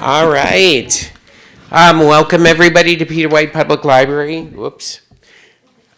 All right. Welcome everybody to Peter White Public Library. Whoops.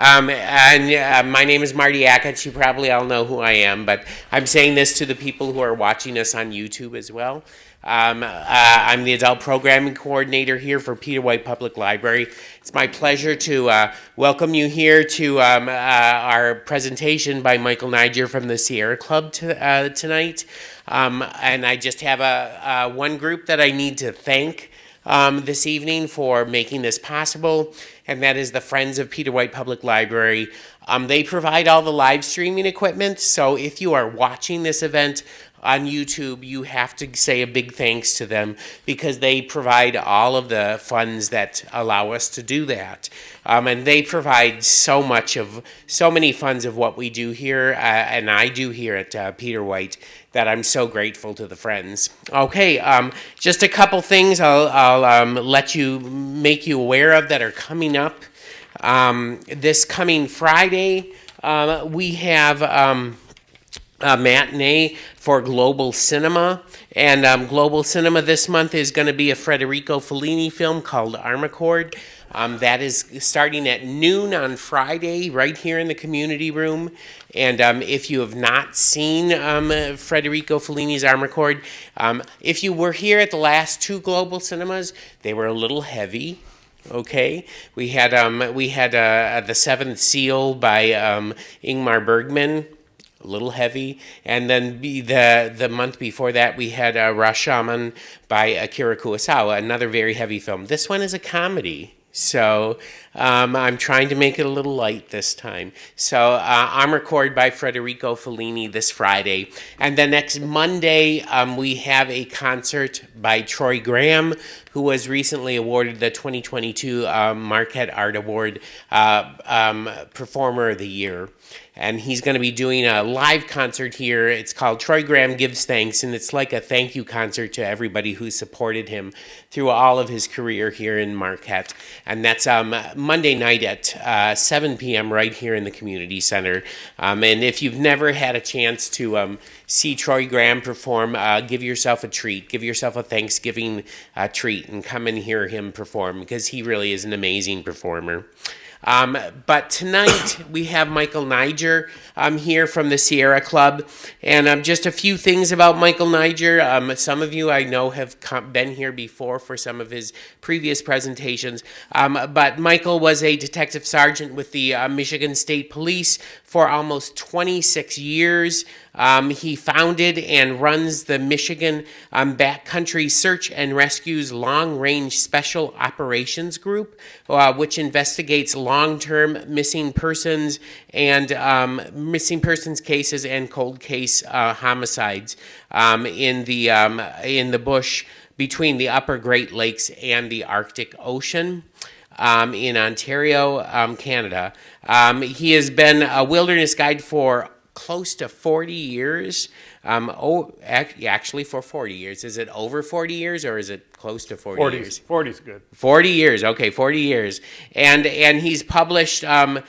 My name is Marty Ackett. You probably all know who I am, but I'm saying this to the people who are watching us on YouTube as well. I'm the adult programming coordinator here for Peter White Public Library. It's my pleasure to welcome you here to our presentation by Michael Niger from the Sierra Club tonight. And I just have one group that I need to thank this evening for making this possible, and that is the Friends of Peter White Public Library. They provide all the live streaming equipment, so if you are watching this event on YouTube, you have to say a big thanks to them because they provide all of the funds that allow us to do that. And they provide so many funds of what we do here, and I do here at Peter White, that I'm so grateful to the Friends. Okay, just a couple things I'll make you aware of that are coming up. This coming Friday, we have a matinee for Global Cinema. And Global Cinema this month is going to be a Federico Fellini film called Armicord. That is starting at noon on Friday right here in the community room. And if you have not seen Federico Fellini's Armicord, if you were here at the last two Global Cinemas, they were a little heavy. Okay, we had The Seventh Seal by Ingmar Bergman, a little heavy, and then the month before that we had Rashomon by Akira Kurosawa, another very heavy film. This one is a comedy, so I'm trying to make it a little light this time. So Armicord by Federico Fellini this Friday, and then next Monday we have a concert by Troy Graham, who was recently awarded the 2022 Marquette Art Award Performer of the Year. And he's going to be doing a live concert here. It's called Troy Graham Gives Thanks, and it's like a thank you concert to everybody who supported him through all of his career here in Marquette. And that's Monday night at 7 p.m. right here in the community center. And if you've never had a chance to see Troy Graham perform, give yourself a treat. Give yourself a Thanksgiving treat and come and hear him perform because he really is an amazing performer. But tonight we have Michael Niger here from the Sierra Club, and just a few things about Michael Niger. Some of you I know have been here before for some of his previous presentations, but Michael was a detective sergeant with the Michigan State Police for almost 26 years. He founded and runs the Michigan Backcountry Search and Rescue's Long Range Special Operations Group, which investigates long-term missing persons and missing persons cases and cold case homicides in the bush between the Upper Great Lakes and the Arctic Ocean. In Ontario, Canada. He has been a wilderness guide for close to 40 years. Actually for 40 years. Is it over 40 years or is it close to 40 years? 40 is good. 40 years. Okay, 40 years. And he's published and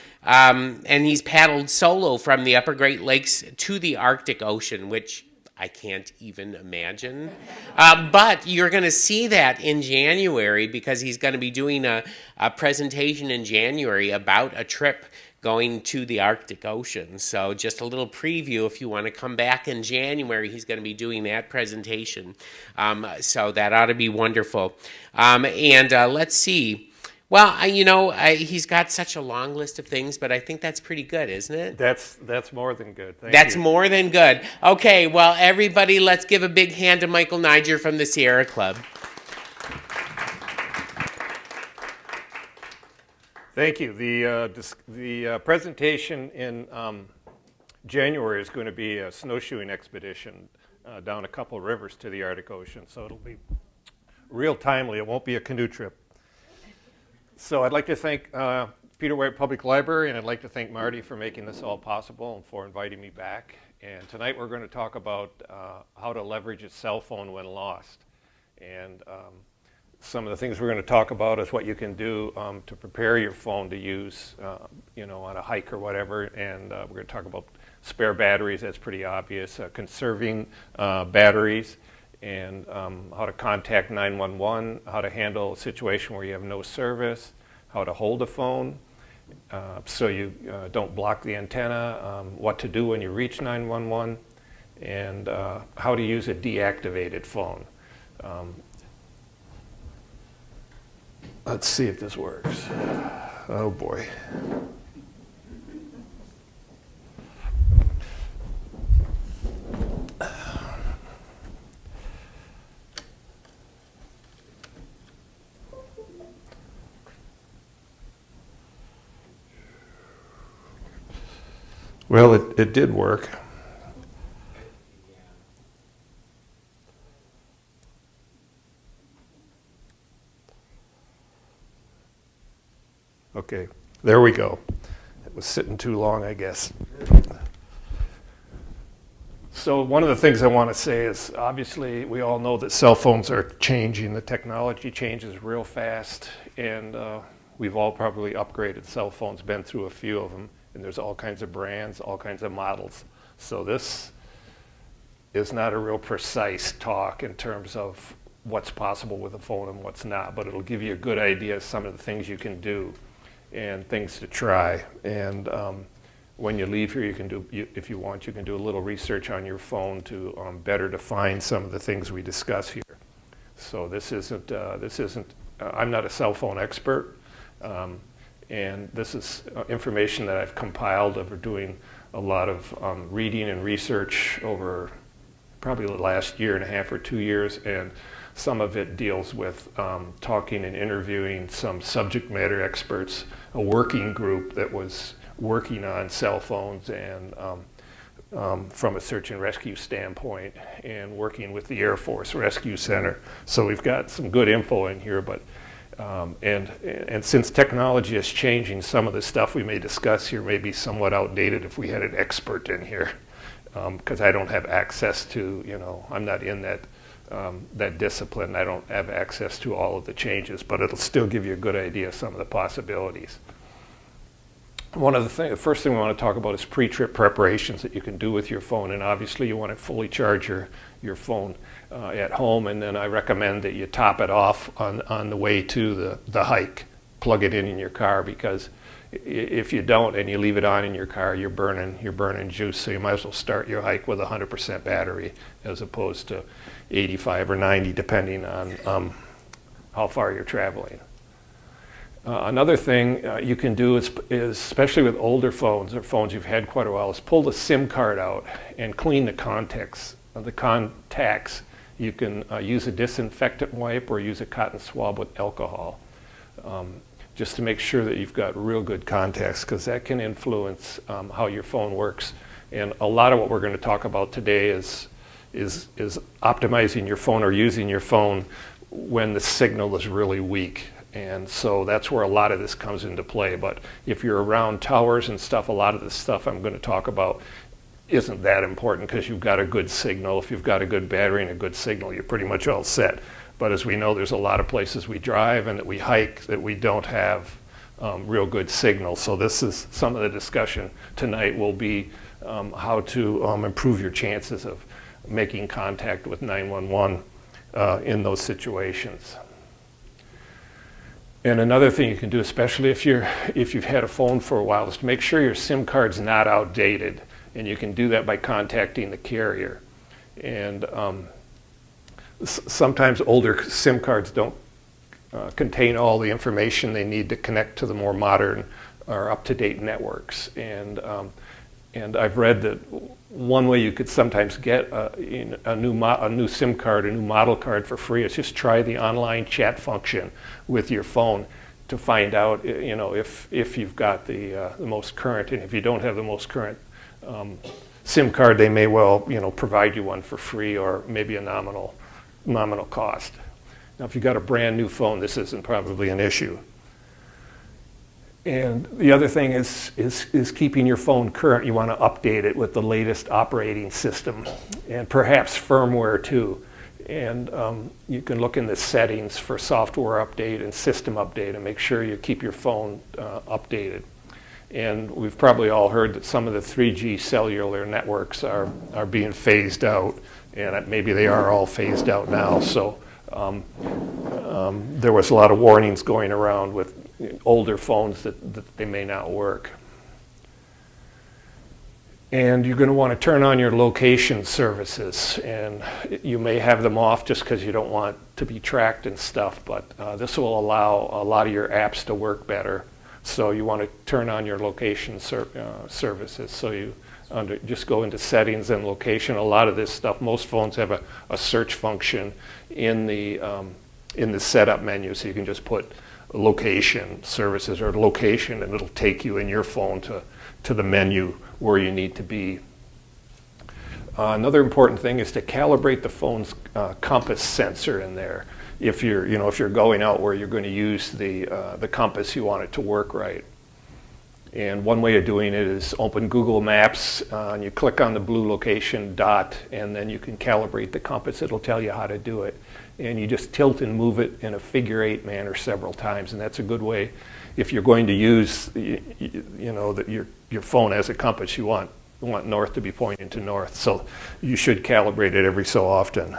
he's paddled solo from the Upper Great Lakes to the Arctic Ocean, which I can't even imagine. But you're going to see that in January because he's going to be doing a presentation in January about a trip going to the Arctic Ocean. So just a little preview, if you want to come back in January, he's going to be doing that presentation. So that ought to be wonderful. Let's see. Well, he's got such a long list of things, but I think that's pretty good, isn't it? That's more than good. Thank That's you. more than good. Okay, well, everybody, let's give a big hand to Michael Niger from the Sierra Club. Thank you. The presentation in January is going to be a snowshoeing expedition down a couple of rivers to the Arctic Ocean, so it'll be real timely. It won't be a canoe trip. So I'd like to thank Peter White Public Library, and I'd like to thank Marty for making this all possible and for inviting me back. And tonight we're going to talk about how to leverage a cell phone when lost. And some of the things we're going to talk about is what you can do to prepare your phone to use, on a hike or whatever. And we're going to talk about spare batteries. That's pretty obvious. Conserving batteries. and how to contact 911, how to handle a situation where you have no service, how to hold a phone so you don't block the antenna, what to do when you reach 911, and how to use a deactivated phone. Let's see if this works. Oh boy. Well, it did work. Okay, there we go. It was sitting too long, I guess. So one of the things I want to say is, obviously, we all know that cell phones are changing. The technology changes real fast, and we've all probably upgraded cell phones, been through a few of them, and there's all kinds of brands, all kinds of models. So this is not a real precise talk in terms of what's possible with a phone and what's not, but it'll give you a good idea of some of the things you can do and things to try. And when you leave here, you can do, if you want, you can do a little research on your phone to better define some of the things we discuss here. So this isn't, I'm not a cell phone expert, and this is information that I've compiled over doing a lot of reading and research over probably the last year and a half or 2 years, and some of it deals with talking and interviewing some subject matter experts, a working group that was working on cell phones and from a search and rescue standpoint, and working with the Air Force Rescue Center. So we've got some good info in here, but and since technology is changing, some of the stuff we may discuss here may be somewhat outdated if we had an expert in here, because I don't have access to, I'm not in that discipline. I don't have access to all of the changes, but it'll still give you a good idea of some of the possibilities. The first thing we want to talk about is pre-trip preparations that you can do with your phone, and obviously you want to fully charge your phone at home, and then I recommend that you top it off on the way to the hike. Plug it in your car, because if you don't and you leave it on in your car, you're burning juice. So you might as well start your hike with 100% battery as opposed to 85 or 90, depending on how far you're traveling. Another thing you can do is, especially with older phones or phones you've had quite a while, is pull the SIM card out and clean the contacts. You can use a disinfectant wipe or use a cotton swab with alcohol, just to make sure that you've got real good contacts, because that can influence how your phone works. And a lot of what we're going to talk about today is optimizing your phone or using your phone when the signal is really weak. And so that's where a lot of this comes into play. But if you're around towers and stuff, a lot of the stuff I'm going to talk about isn't that important, because you've got a good signal. If you've got a good battery and a good signal, you're pretty much all set. But as we know, there's a lot of places we drive and that we hike that we don't have real good signal. So this is some of the discussion tonight will be how to improve your chances of making contact with 911 in those situations. And another thing you can do, especially if you've had a phone for a while, is to make sure your SIM card's not outdated. And you can do that by contacting the carrier. And sometimes older SIM cards don't contain all the information they need to connect to the more modern or up-to-date networks. And I've read that one way you could sometimes get a new SIM card, a new model card for free, is just try the online chat function with your phone to find out, if you've got the most current. And if you don't have the most current SIM card, they may well, provide you one for free or maybe a nominal cost. Now, if you've got a brand new phone, this isn't probably an issue. And the other thing is keeping your phone current. You want to update it with the latest operating system and perhaps firmware too. And you can look in the settings for software update and system update and make sure you keep your phone updated. And we've probably all heard that some of the 3G cellular networks are being phased out, and maybe they are all phased out now. So there was a lot of warnings going around with older phones that they may not work. And you're going to want to turn on your location services, and you may have them off just because you don't want to be tracked and stuff, but this will allow a lot of your apps to work better. So you want to turn on your location services. So you just go into settings and location. A lot of this stuff, most phones have a search function in the setup menu, so you can just put location services or location, and it'll take you in your phone to the menu where you need to be. Another important thing is to calibrate the phone's compass sensor in there. If you're going out where you're going to use the compass, you want it to work right. And one way of doing it is open Google Maps, and you click on the blue location dot, and then you can calibrate the compass. It'll tell you how to do it. And you just tilt and move it in a figure-8 manner several times, and that's a good way. If you're going to use your phone as a compass, you want north to be pointing to north. So you should calibrate it every so often,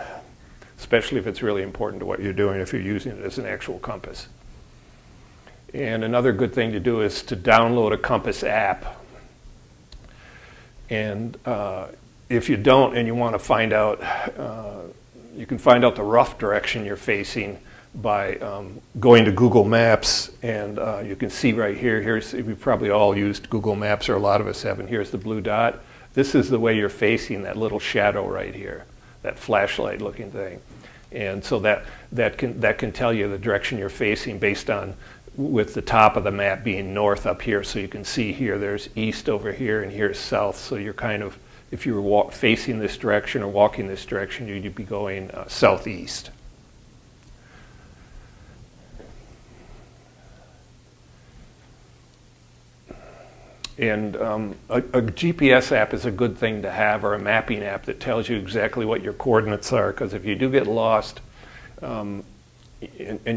especially if it's really important to what you're doing, if you're using it as an actual compass. And another good thing to do is to download a compass app. And if you don't and you want to find out, you can find out the rough direction you're facing by going to Google Maps, and you can see right here, we've probably all used Google Maps, or a lot of us have, and here's the blue dot. This is the way you're facing that little shadow right here, that flashlight looking thing. And so that can tell you the direction you're facing based on, with the top of the map being north up here. So you can see here, there's east over here, and here's south. So you're kind of, if you were facing this direction or walking this direction, you'd be going southeast. And a GPS app is a good thing to have, or a mapping app that tells you exactly what your coordinates are, because if you do get lost and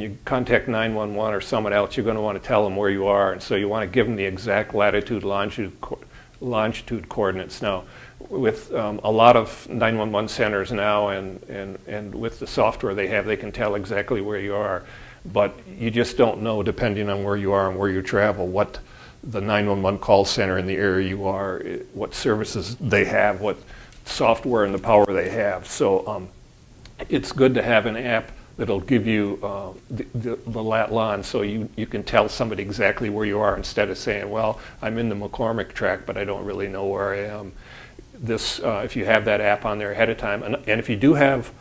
you contact 911 or someone else, you're going to want to tell them where you are, and so you want to give them the exact latitude, longitude coordinates. Now, with a lot of 911 centers now, and with the software they have, they can tell exactly where you are, but you just don't know, depending on where you are and where you travel, what the 911 call center in the area you are, what services they have, what software and the power they have. So it's good to have an app that'll give you the lat-lon, so you can tell somebody exactly where you are, instead of saying, well, I'm in the McCormick tract, but I don't really know where I am. This, if you have that app on there ahead of time, and if you do have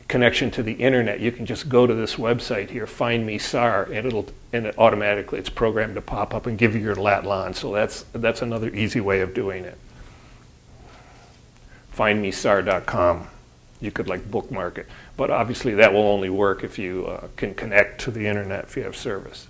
connection to the internet, you can just go to this website here, Find Me SAR, and it automatically, it's programmed to pop up and give you your lat-lon. So that's another easy way of doing it. FindMeSAR.com. You could bookmark it, but obviously that will only work if you can connect to the internet, if you have service.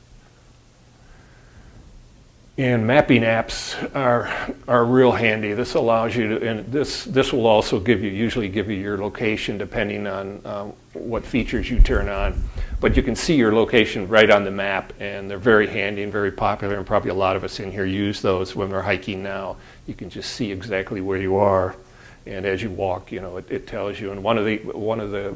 And mapping apps are real handy. This allows you to, and this will also usually give you your location depending on what features you turn on. But you can see your location right on the map, and they're very handy and very popular, and probably a lot of us in here use those when we're hiking now. You can just see exactly where you are, and as you walk, it tells you. And one of the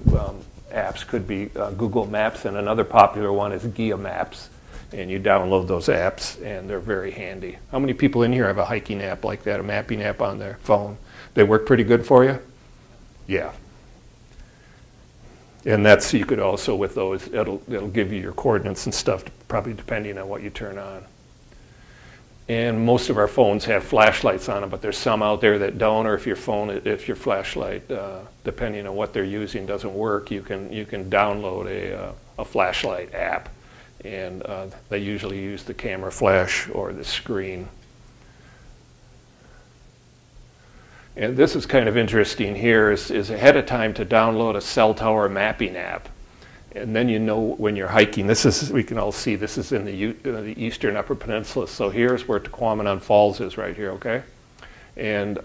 apps could be Google Maps, and another popular one is Gia Maps. And you download those apps, and they're very handy. How many people in here have a hiking app like that, a mapping app on their phone? They work pretty good for you? Yeah. And you could also, with those, it'll give you your coordinates and stuff, probably depending on what you turn on. And most of our phones have flashlights on them, but there's some out there that don't, or if your flashlight, depending on what they're using, doesn't work, you can download a flashlight app. And they usually use the camera flash or the screen. And this is kind of interesting here, is ahead of time to download a cell tower mapping app. And then when you're hiking, we can all see this is in the eastern Upper Peninsula. So here's where Tequamanon Falls is right here, okay? And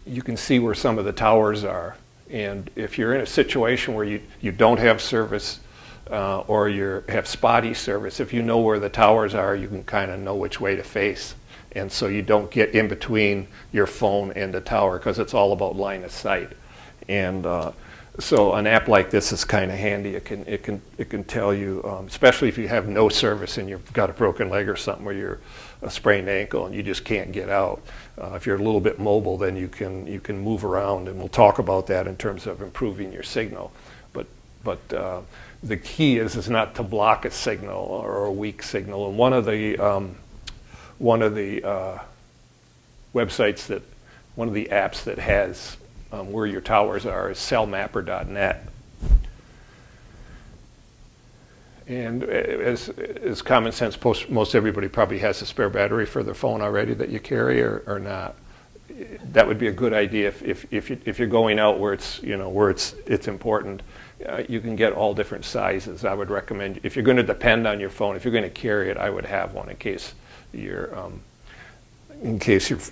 you can see where some of the towers are. And if you're in a situation where you don't have service, or you have spotty service, if you know where the towers are, you can kind of know which way to face. And so you don't get in between your phone and the tower, because it's all about line of sight. And so an app like this is kind of handy. It can tell you, especially if you have no service and you've got a broken leg or something, where you're a sprained ankle and you just can't get out. If you're a little bit mobile, then you can move around, and we'll talk about that in terms of improving your signal. But the key is not to block a signal or a weak signal. And one of the websites one of the apps that has where your towers are is cellmapper.net. And as common sense, most everybody probably has a spare battery for their phone already that you carry, or not. That would be a good idea if you're going out where it's important. You can get all different sizes. I would recommend, if you're going to depend on your phone, if you're going to carry it, I would have one in case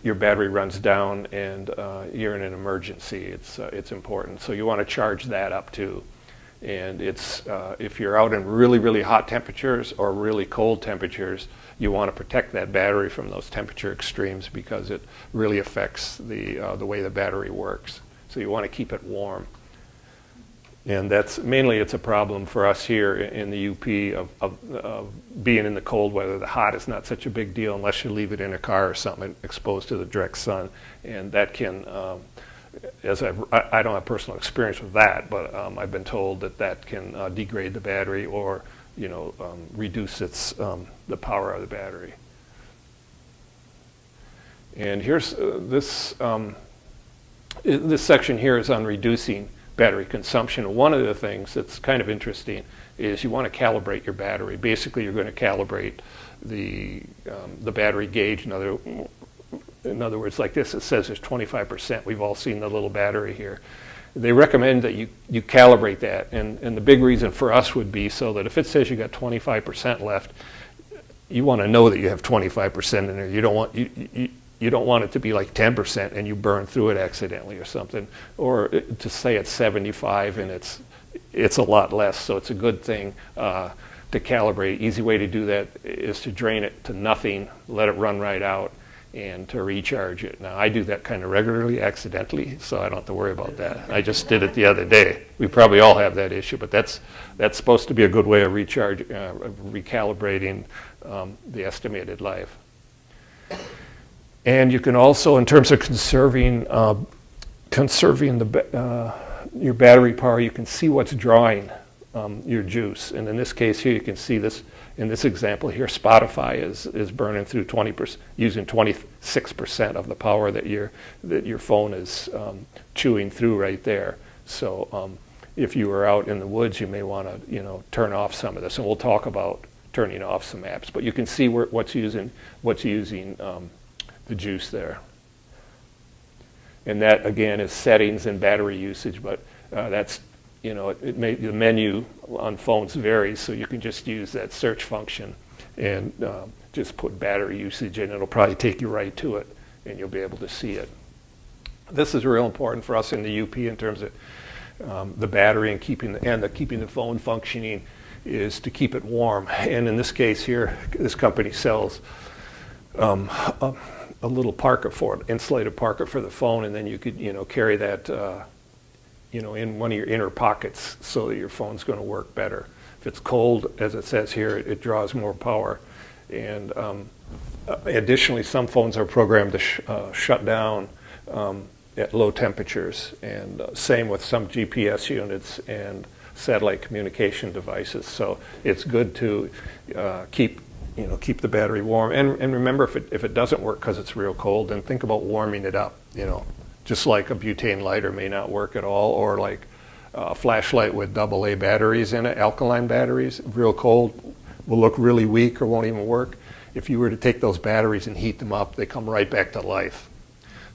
your battery runs down and you're in an emergency. It's important. So you want to charge that up too. And if you're out in really, really hot temperatures or really cold temperatures, you want to protect that battery from those temperature extremes, because it really affects the way the battery works. So you want to keep it warm. And that's mainly, it's a problem for us here in the UP of being in the cold weather. The hot is not such a big deal unless you leave it in a car or something exposed to the direct sun. And that can, I don't have personal experience with that, but I've been told that can degrade the battery, or reduce the power of the battery. And here's this section here is on reducing battery consumption. One of the things that's kind of interesting is you want to calibrate your battery. Basically, you're going to calibrate the battery gauge. In other words, like this, it says there's 25%. We've all seen the little battery here. They recommend that you calibrate that, and the big reason for us would be so that if it says you got 25% left, you want to know that you have 25% in there. You don't want it to be like 10% and you burn through it accidentally or something, or to say it's 75 and it's a lot less. So it's a good thing to calibrate. Easy way to do that is to drain it to nothing, let it run right out, and to recharge it. Now, I do that kind of regularly, accidentally, so I don't have to worry about that. I just did it the other day. We probably all have that issue, but that's supposed to be a good way of recalibrating the estimated life. And you can also, in terms of conserving your battery power, you can see what's drawing your juice. And in this case here, you can see this. In this example here, Spotify is burning through 20%, using 26% of the power that your phone is chewing through right there. So if you were out in the woods, you may want to turn off some of this, and we'll talk about turning off some apps. But you can see what's using the juice there. And that again is settings and battery usage, but that's the menu on phones varies, so you can just use that search function and just put battery usage in. It'll probably take you right to it, and you'll be able to see it. This is real important for us in the UP in terms of the battery and keeping the phone functioning, is to keep it warm. And in this case here, this company sells a little parka for it, insulated parka for the phone, and then you could carry that in one of your inner pockets so that your phone's going to work better. If it's cold, as it says here, it draws more power. And additionally, some phones are programmed to shut down at low temperatures, and same with some GPS units and satellite communication devices. So it's good to keep the battery warm. And remember, if it doesn't work because it's real cold, then think about warming it up. Just like a butane lighter may not work at all, or like a flashlight with AA batteries in it, alkaline batteries, real cold, will look really weak or won't even work. If you were to take those batteries and heat them up, they come right back to life.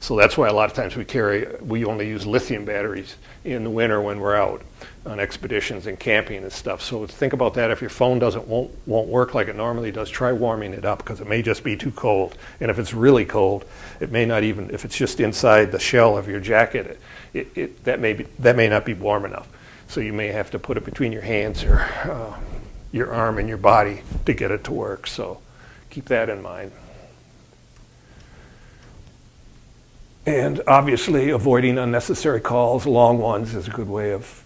So that's why a lot of times we only use lithium batteries in the winter when we're out on expeditions and camping and stuff. So think about that. If your phone won't work like it normally does, try warming it up, because it may just be too cold. And if it's really cold, it may not if it's just inside the shell of your jacket, that may not be warm enough. So you may have to put it between your hands or your arm and your body to get it to work. So keep that in mind. And obviously, avoiding unnecessary calls, long ones, is a good way of,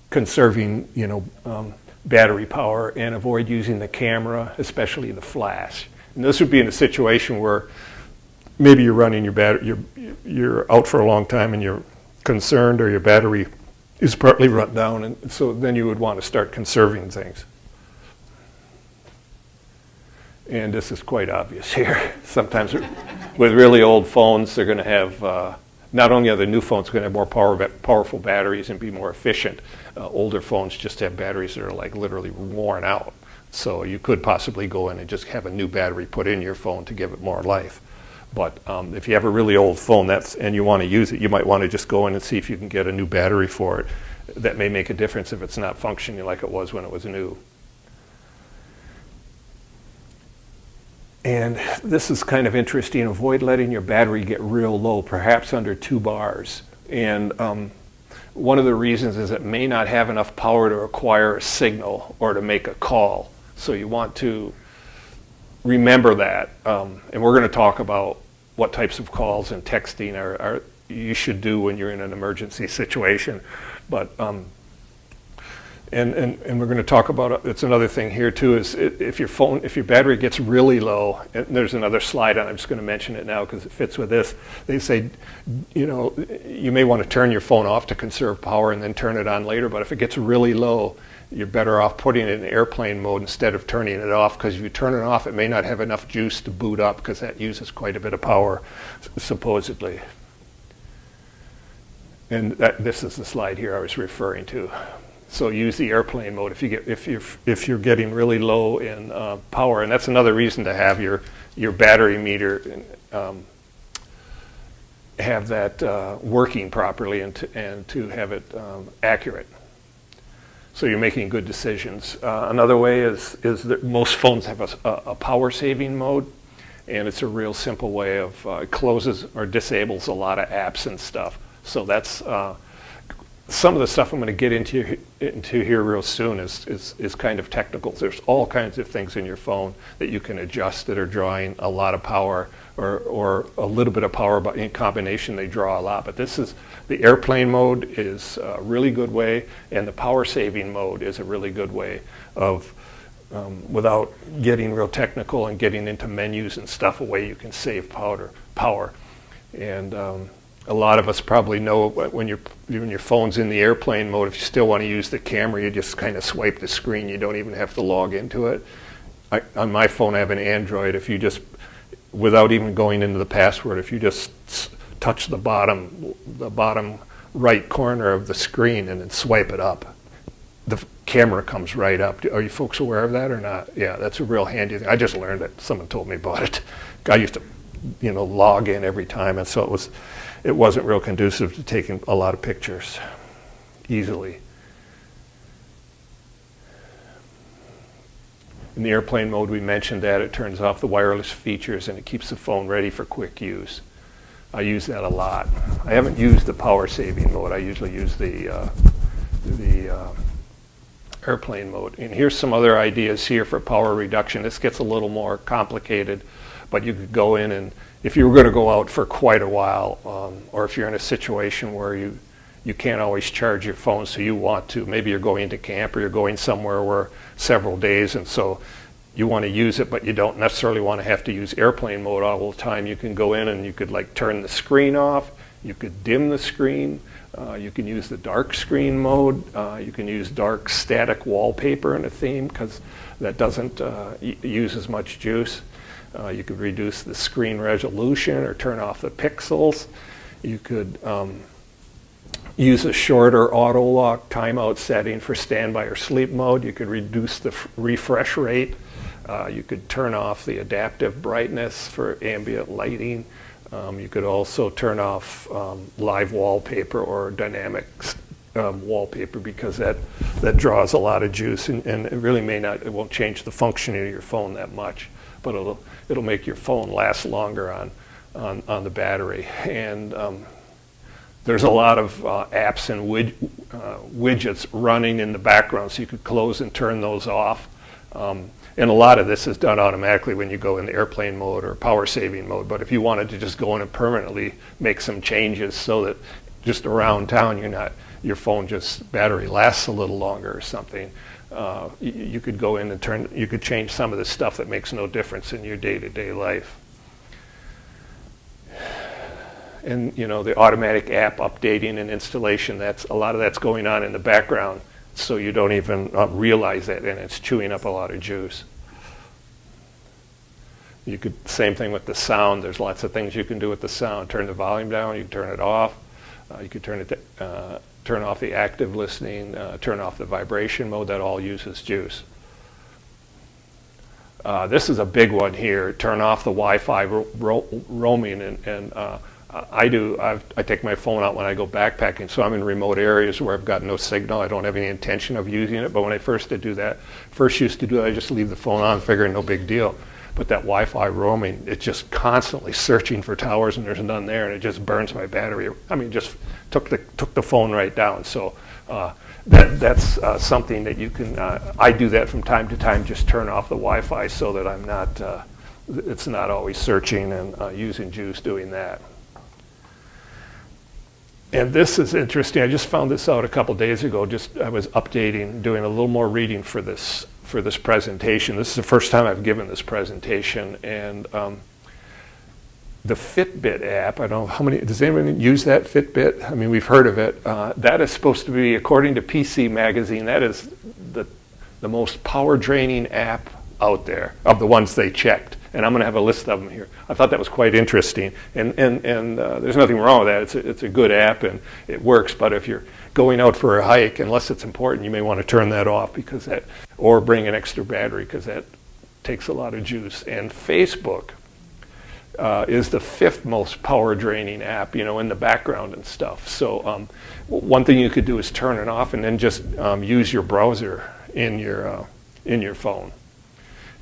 conserving, battery power, and avoid using the camera, especially the flash. And this would be in a situation where maybe you're running your battery, you're out for a long time and you're concerned, or your battery is partly run down, and so then you would want to start conserving things. And this is quite obvious here. Sometimes with really old phones, they're going to have, not only are the new phones going to have more powerful batteries and be more efficient, older phones just have batteries that are like literally worn out. So you could possibly go in and just have a new battery put in your phone to give it more life. But if you have a really old phone and you want to use it, you might want to just go in and see if you can get a new battery for it. That may make a difference if it's not functioning like it was when it was new. And this is kind of interesting. Avoid letting your battery get real low, perhaps under 2 bars. And one of the reasons is it may not have enough power to acquire a signal or to make a call. So you want to remember that. And we're going to talk about what types of calls and texting are you should do when you're in an emergency situation. But and we're going to talk about, it's another thing here too, is if your battery gets really low, and there's another slide on, I'm just going to mention it now because it fits with this. They say, you may want to turn your phone off to conserve power and then turn it on later, but if it gets really low, you're better off putting it in airplane mode instead of turning it off, because if you turn it off, it may not have enough juice to boot up, because that uses quite a bit of power, supposedly. And this is the slide here I was referring to. So use the airplane mode if you're getting really low in power, and that's another reason to have your battery meter have that working properly and to have it accurate. So you're making good decisions. Another way is that most phones have a power saving mode, and it's a real simple way of it closes or disables a lot of apps and stuff. So that's some of the stuff I'm going to get into here real soon is kind of technical. There's all kinds of things in your phone that you can adjust that are drawing a lot of power or a little bit of power, but in combination they draw a lot. But this is, the airplane mode is a really good way, and the power saving mode is a really good way of, without getting real technical and getting into menus and stuff, a way you can save power. And a lot of us probably know when your phone's in the airplane mode, if you still want to use the camera, you just kind of swipe the screen. You don't even have to log into it. On my phone, I have an Android. If you just, without even going into the password, if you just touch the bottom right corner of the screen and then swipe it up, the camera comes right up. Are you folks aware of that or not? Yeah, that's a real handy thing. I just learned it. Someone told me about it. I used to, log in every time, and so it wasn't real conducive to taking a lot of pictures easily. In the airplane mode, we mentioned that it turns off the wireless features and it keeps the phone ready for quick use. I use that a lot. I haven't used the power saving mode. I usually use the airplane mode. And here's some other ideas here for power reduction. This gets a little more complicated, but you could go in and, if you were going to go out for quite a while, or if you're in a situation where you can't always charge your phone, so you want to, maybe you're going into camp or you're going somewhere where several days, and so you want to use it, but you don't necessarily want to have to use airplane mode all the time. You can go in and you could turn the screen off, you could dim the screen, you can use the dark screen mode, you can use dark static wallpaper in a theme because that doesn't use as much juice. You could reduce the screen resolution or turn off the pixels. You could use a shorter auto lock timeout setting for standby or sleep mode. You could reduce the refresh rate. You could turn off the adaptive brightness for ambient lighting. You could also turn off live wallpaper or dynamic wallpaper, because that draws a lot of juice, and it really it won't change the functioning of your phone that much, but it'll make your phone last longer on the battery. And There's a lot of apps and widgets running in the background, so you could close and turn those off. And a lot of this is done automatically when you go in the airplane mode or power saving mode. But if you wanted to just go in and permanently make some changes so that just around town your phone just battery lasts a little longer or something, you could go in and you could change some of the stuff that makes no difference in your day-to-day life. And the automatic app updating and installation, a lot of that's going on in the background, so you don't even realize that, and it's chewing up a lot of juice. Same thing with the sound. There's lots of things you can do with the sound. Turn the volume down. You can turn it off. You could turn off the active listening. Turn off the vibration mode. That all uses juice. This is a big one here. Turn off the Wi-Fi roaming, and I take my phone out when I go backpacking, so I'm in remote areas where I've got no signal. I don't have any intention of using it, but when I first used to do that, I just leave the phone on, figuring no big deal. But that Wi-Fi roaming, it's just constantly searching for towers, and there's none there, and it just burns my battery. I mean, just took the phone right down. So that's something that you can. I do that from time to time. Just turn off the Wi-Fi so that I'm not. It's not always searching and using juice doing that. And this is interesting. I just found this out a couple days ago. I was updating, doing a little more reading for this presentation. This is the first time I've given this presentation, and the Fitbit app. I don't know how many. Does anyone use that Fitbit? I mean, we've heard of it. That is supposed to be, according to PC Magazine, that is the most power draining app out there of the ones they checked. And I'm going to have a list of them here. I thought that was quite interesting, and there's nothing wrong with that. It's a good app and it works. But if you're going out for a hike, unless it's important, you may want to turn that off or bring an extra battery, because that takes a lot of juice. And Facebook is the 5th most power draining app, in the background and stuff. So one thing you could do is turn it off and then just use your browser in your phone.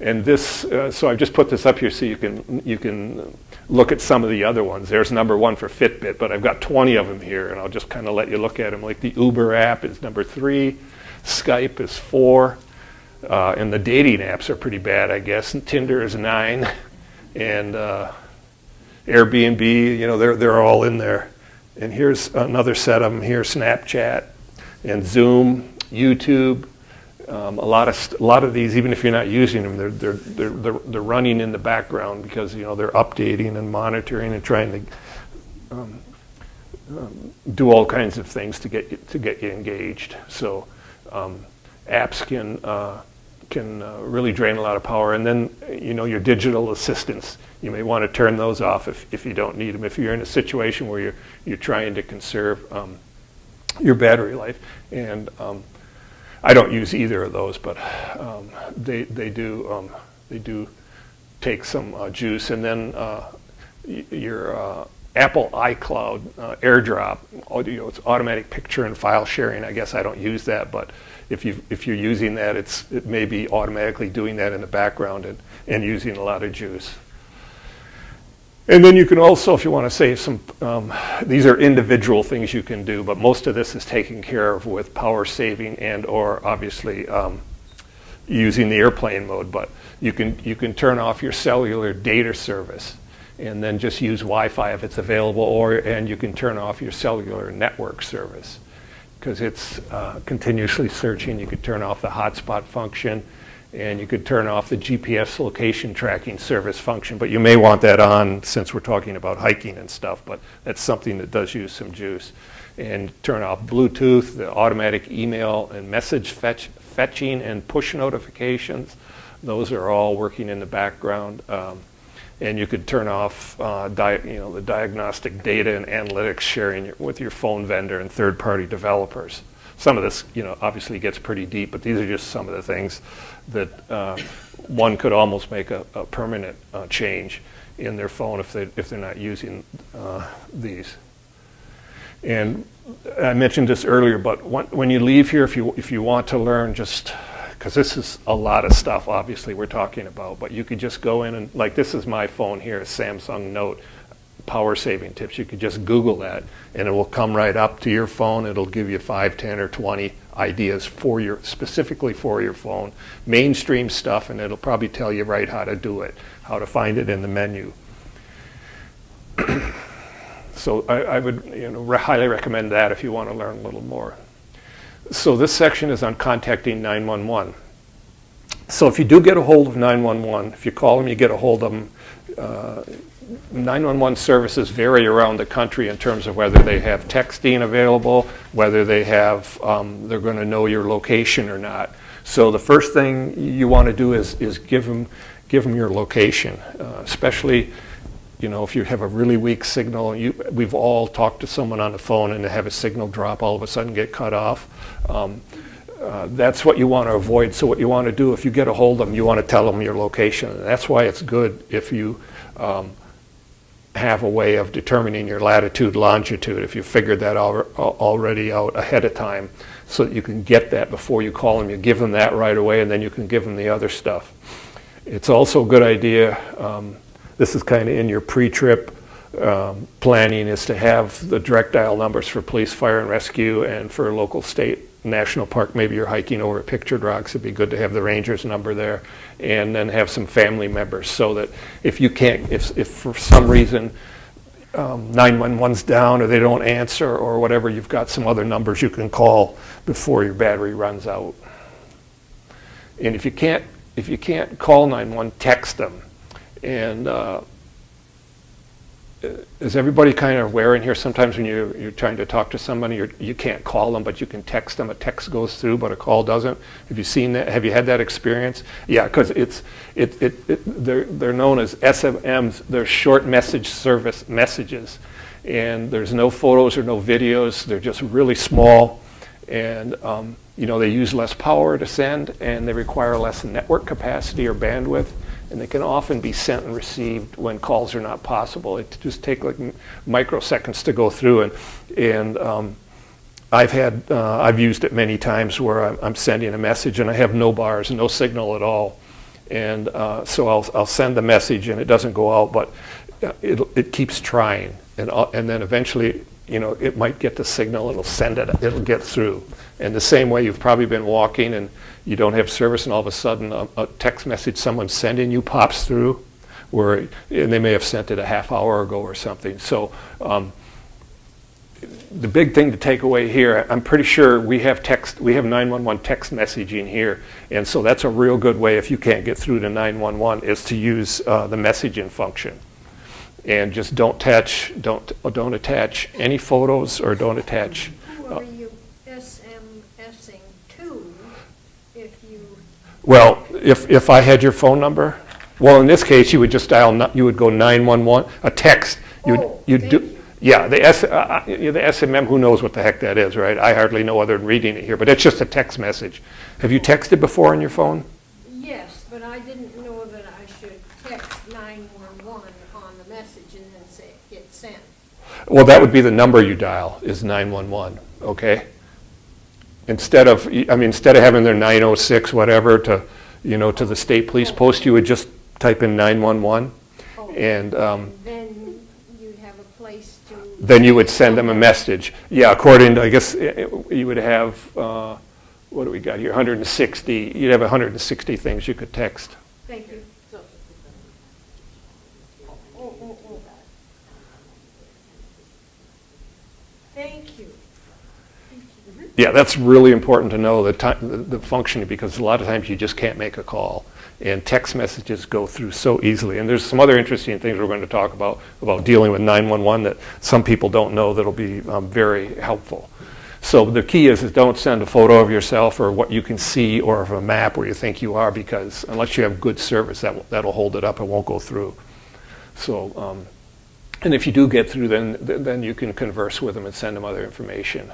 And this, so I've just put this up here so you can look at some of the other ones. There's number 1 for Fitbit, but I've got 20 of them here, and I'll just kind of let you look at them. Like the Uber app is number 3, Skype is 4, and the dating apps are pretty bad, I guess. And Tinder is 9, and Airbnb, they're all in there. And here's another set of them here: Snapchat and Zoom, YouTube. A lot of these, even if you're not using them, they're running in the background because they're updating and monitoring and trying to do all kinds of things to get you engaged. So apps can really drain a lot of power. And then your digital assistants, you may want to turn those off if you don't need them. If you're in a situation where you're trying to conserve your battery life. And I don't use either of those, but they do take some juice. And then your Apple iCloud AirDrop, it's automatic picture and file sharing. I guess I don't use that, but if you're using that, it may be automatically doing that in the background and using a lot of juice. And then you can also, if you want to save some, these are individual things you can do, but most of this is taken care of with power saving and or obviously using the airplane mode. But you can turn off your cellular data service and then just use Wi-Fi if it's available, and you can turn off your cellular network service because it's continuously searching. You could turn off the hotspot function, and you could turn off the GPS location tracking service function, but you may want that on since we're talking about hiking and stuff, but that's something that does use some juice. And turn off Bluetooth, the automatic email and message fetching and push notifications. Those are all working in the background. And you could turn off the diagnostic data and analytics sharing with your phone vendor and third-party developers. Some of this, obviously gets pretty deep, but these are just some of the things that one could almost make a permanent change in their phone if they're not using these. And I mentioned this earlier, but when you leave here, if you want to learn, just because this is a lot of stuff, obviously we're talking about, but you could just go in and, like, this is my phone here, a Samsung Note. power saving tips. You could just Google that and it will come right up to your phone. It'll give you 5, 10, or 20 ideas for specifically for your phone, mainstream stuff, and it'll probably tell you right how to do it, how to find it in the menu. So I would highly recommend that if you want to learn a little more. So this section is on contacting 911. So if you do get a hold of 911, if you call them, you get a hold of them. 911 services vary around the country in terms of whether they have texting available, whether they have, they're going to know your location or not. So the first thing you want to do is give them your location, especially if you have a really weak signal. We've all talked to someone on the phone and they have a signal drop, all of a sudden get cut off. That's what you want to avoid. So what you want to do, if you get a hold of them, you want to tell them your location. And that's why it's good if you have a way of determining your latitude, longitude, if you figured that already out ahead of time, so that you can get that before you call them. You give them that right away, and then you can give them the other stuff. It's also a good idea, this is kind of in your pre-trip planning, is to have the direct dial numbers for police, fire, and rescue, and for local, state, national park. Maybe you're hiking over at Pictured Rocks, it'd be good to have the ranger's number there, and then have some family members, so that if you can't, if for some reason 911's down or they don't answer or whatever, you've got some other numbers you can call before your battery runs out. And if you can't call 911, text them. And is everybody kind of aware in here? Sometimes when you're trying to talk to somebody, you can't call them, but you can text them. A text goes through, but a call doesn't. Have you seen that? Have you had that experience? Yeah, because they're known as SMMs. They're short message service messages, and there's no photos or no videos. They're just really small, and they use less power to send, and they require less network capacity or bandwidth. And they can often be sent and received when calls are not possible. It just takes like microseconds to go through. And I've used it many times where I'm sending a message and I have no bars, no signal at all. And so I'll send the message and it doesn't go out, but it keeps trying. And then eventually, it might get the signal, it'll get through. And the same way, you've probably been walking and you don't have service, and all of a sudden a text message someone's sending you pops through, and they may have sent it a half hour ago or something. So the big thing to take away here, I'm pretty sure we have 911 text messaging here, and so that's a real good way, if you can't get through to 911, is to use the messaging function. And just don't attach any photos, or don't attach. Who are you SMSing to if you? Well, if I had your phone number, well, in this case, you would just dial. You would go 911. A text. You'd do. Yeah, the SMM. Who knows what the heck that is, right? I hardly know other than reading it here, but it's just a text message. Have you texted before on your phone? Yes, but I didn't know that I should text 911 on the message and then say hit send. Well, that would be the number you dial, is 911. Okay. Instead of having their 906 whatever to the state police post, you would just type in 911, and then you'd have a place to. Then you would send them a message. Yeah, according to, I guess you would have what do we got here? 160. You'd have 160 things you could text. Thank you. Thank you. Yeah, that's really important to know the functioning, because a lot of times you just can't make a call, and text messages go through so easily. And there's some other interesting things we're going to talk about dealing with 911 that some people don't know that'll be very helpful. So the key is don't send a photo of yourself or what you can see, or of a map where you think you are, because unless you have good service, that'll hold it up. It won't go through. So, and if you do get through, then you can converse with them and send them other information.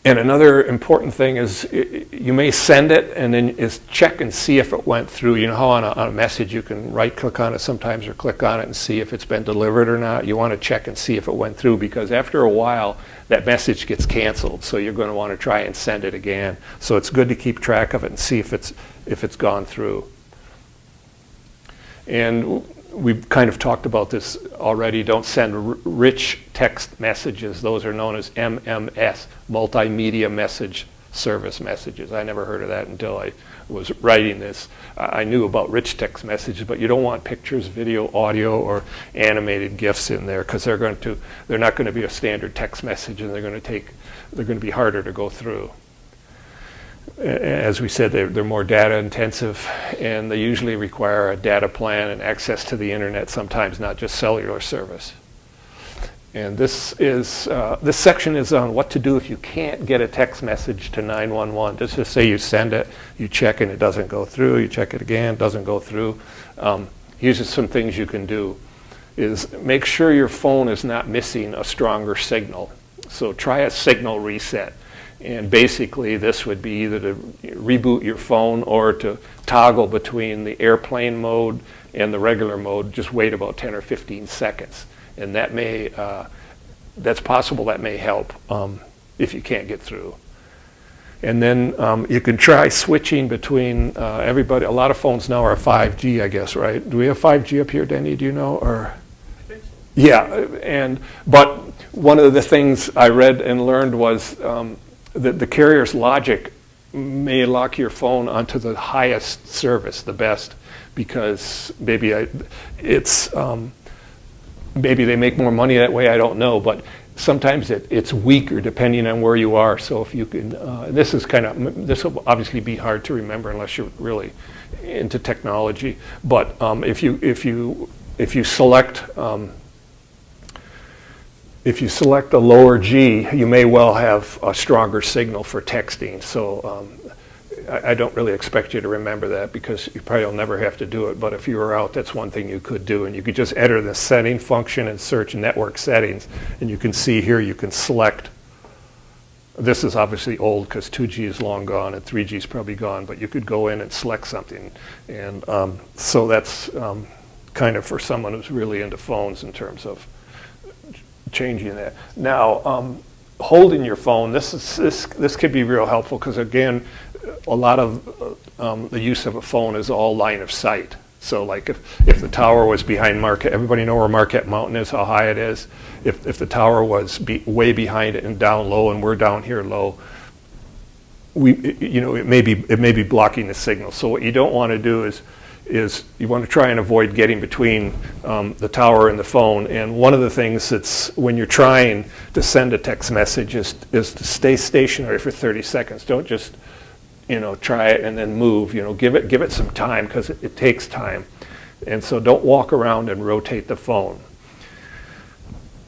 And another important thing is you may send it and then check and see if it went through. You know how on a message you can right-click on it sometimes or click on it and see if it's been delivered or not? You want to check and see if it went through, because after a while that message gets canceled. So you're going to want to try and send it again. So it's good to keep track of it and see if it's gone through. And we've kind of talked about this already. Don't send rich text messages. Those are known as MMS, multimedia message service messages. I never heard of that until I was writing this. I knew about rich text messages, but you don't want pictures, video, audio, or animated GIFs in there, because they're not going to be a standard text message, and they're going to be harder to go through. As we said, they're more data intensive, and they usually require a data plan and access to the internet, sometimes not just cellular service. And this section is on what to do if you can't get a text message to 911. Just say you send it, you check and it doesn't go through, you check it again, it doesn't go through. Here's just some things you can do. Is make sure your phone is not missing a stronger signal. So try a signal reset. And basically this would be either to reboot your phone or to toggle between the airplane mode and the regular mode. Just wait about 10 or 15 seconds. And that may, that's possible, that may help if you can't get through. And then you can try switching between everybody. A lot of phones now are 5G, I guess, right? Do we have 5G up here, Denny, do you know? Or? I think so. Yeah, but one of the things I read and learned was that the carrier's logic may lock your phone onto the highest service, the best, because maybe maybe they make more money that way, I don't know, but sometimes it's weaker depending on where you are. So if you can, this will obviously be hard to remember unless you're really into technology. But if you select a lower G, you may well have a stronger signal for texting. So I don't really expect you to remember that, because you probably will never have to do it. But if you were out, that's one thing you could do. And you could just enter the setting function and search network settings. And you can see here, you can select. This is obviously old because 2G is long gone and 3G is probably gone. But you could go in and select something. And so that's kind of for someone who's really into phones in terms of changing that. Now, holding your phone, this could be real helpful, because again, a lot of the use of a phone is all line of sight. So like if the tower was behind Marquette, everybody know where Marquette Mountain is, how high it is? If the tower was way behind it and down low, and we're down here low, it may be blocking the signal. So what you don't want to do is you want to try and avoid getting between the tower and the phone. And one of the things that's, when you're trying to send a text message, is to stay stationary for 30 seconds. Don't just try it and then move. Give it some time, because it takes time. And so don't walk around and rotate the phone.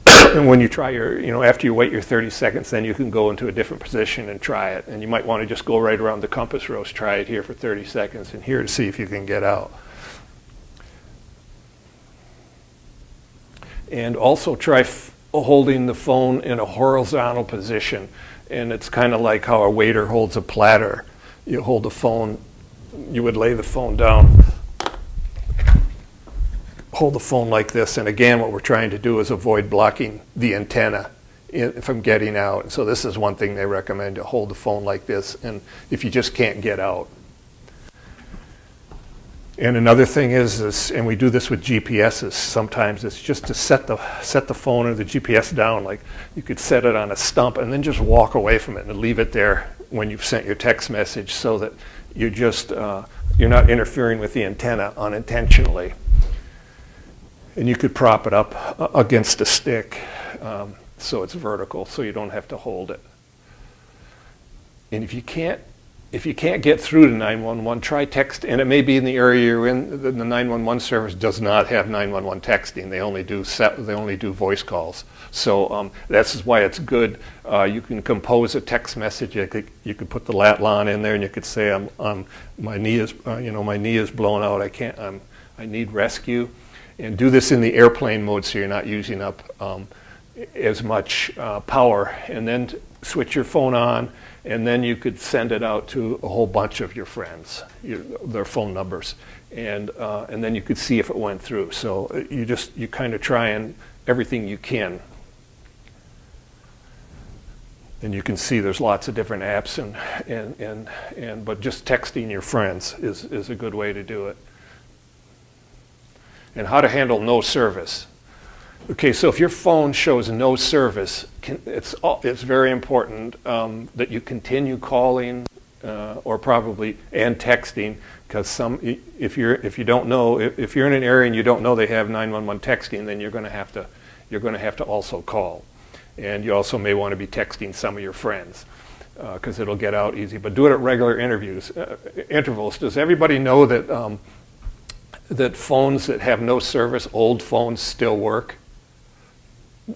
And when you try after you wait your 30 seconds, then you can go into a different position and try it. And you might want to just go right around the compass rose, try it here for 30 seconds and here to see if you can get out. And also try holding the phone in a horizontal position. And it's kind of like how a waiter holds a platter. You hold the phone, you would lay the phone down, hold the phone like this, and again what we're trying to do is avoid blocking the antenna from getting out. And so this is one thing they recommend, to hold the phone like this, and if you just can't get out. And another thing is, and we do this with GPSs sometimes, it's just to set the phone or the GPS down. Like you could set it on a stump and then just walk away from it and leave it there when you've sent your text message, so that you're not interfering with the antenna unintentionally. And you could prop it up against a stick so it's vertical, so you don't have to hold it. And if you can't get through to 911, try text, and it may be in the area you're in. The 911 service does not have 911 texting. They only do voice calls. So that's why it's good. You can compose a text message. You could put the lat lon in there, and you could say, my knee is blown out. I need rescue, and do this in the airplane mode, so you're not using up as much power. And then switch your phone on. And then you could send it out to a whole bunch of your friends, their phone numbers, and then you could see if it went through. So you kind of try and everything you can, and you can see there's lots of different apps, but just texting your friends is a good way to do it. and how to handle no service. Okay, so if your phone shows no service, it's very important that you continue calling or probably and texting, because if you don't know, if you're in an area and you don't know they have 911 texting, then you're going to have to also call, and you also may want to be texting some of your friends because it'll get out easy. But do it at regular intervals. Does everybody know that that phones that have no service, old phones, still work?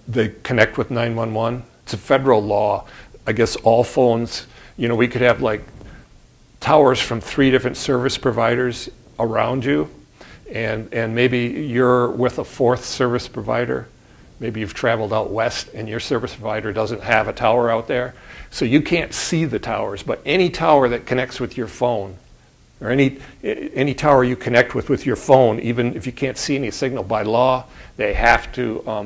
They connect with 911. It's a federal law. I guess all phones, we could have like towers from 3 different service providers around you, and maybe you're with a 4th service provider. Maybe you've traveled out west and your service provider doesn't have a tower out there. So you can't see the towers, but any tower that connects with your phone, or any tower you connect with your phone, even if you can't see any signal, by law, they have to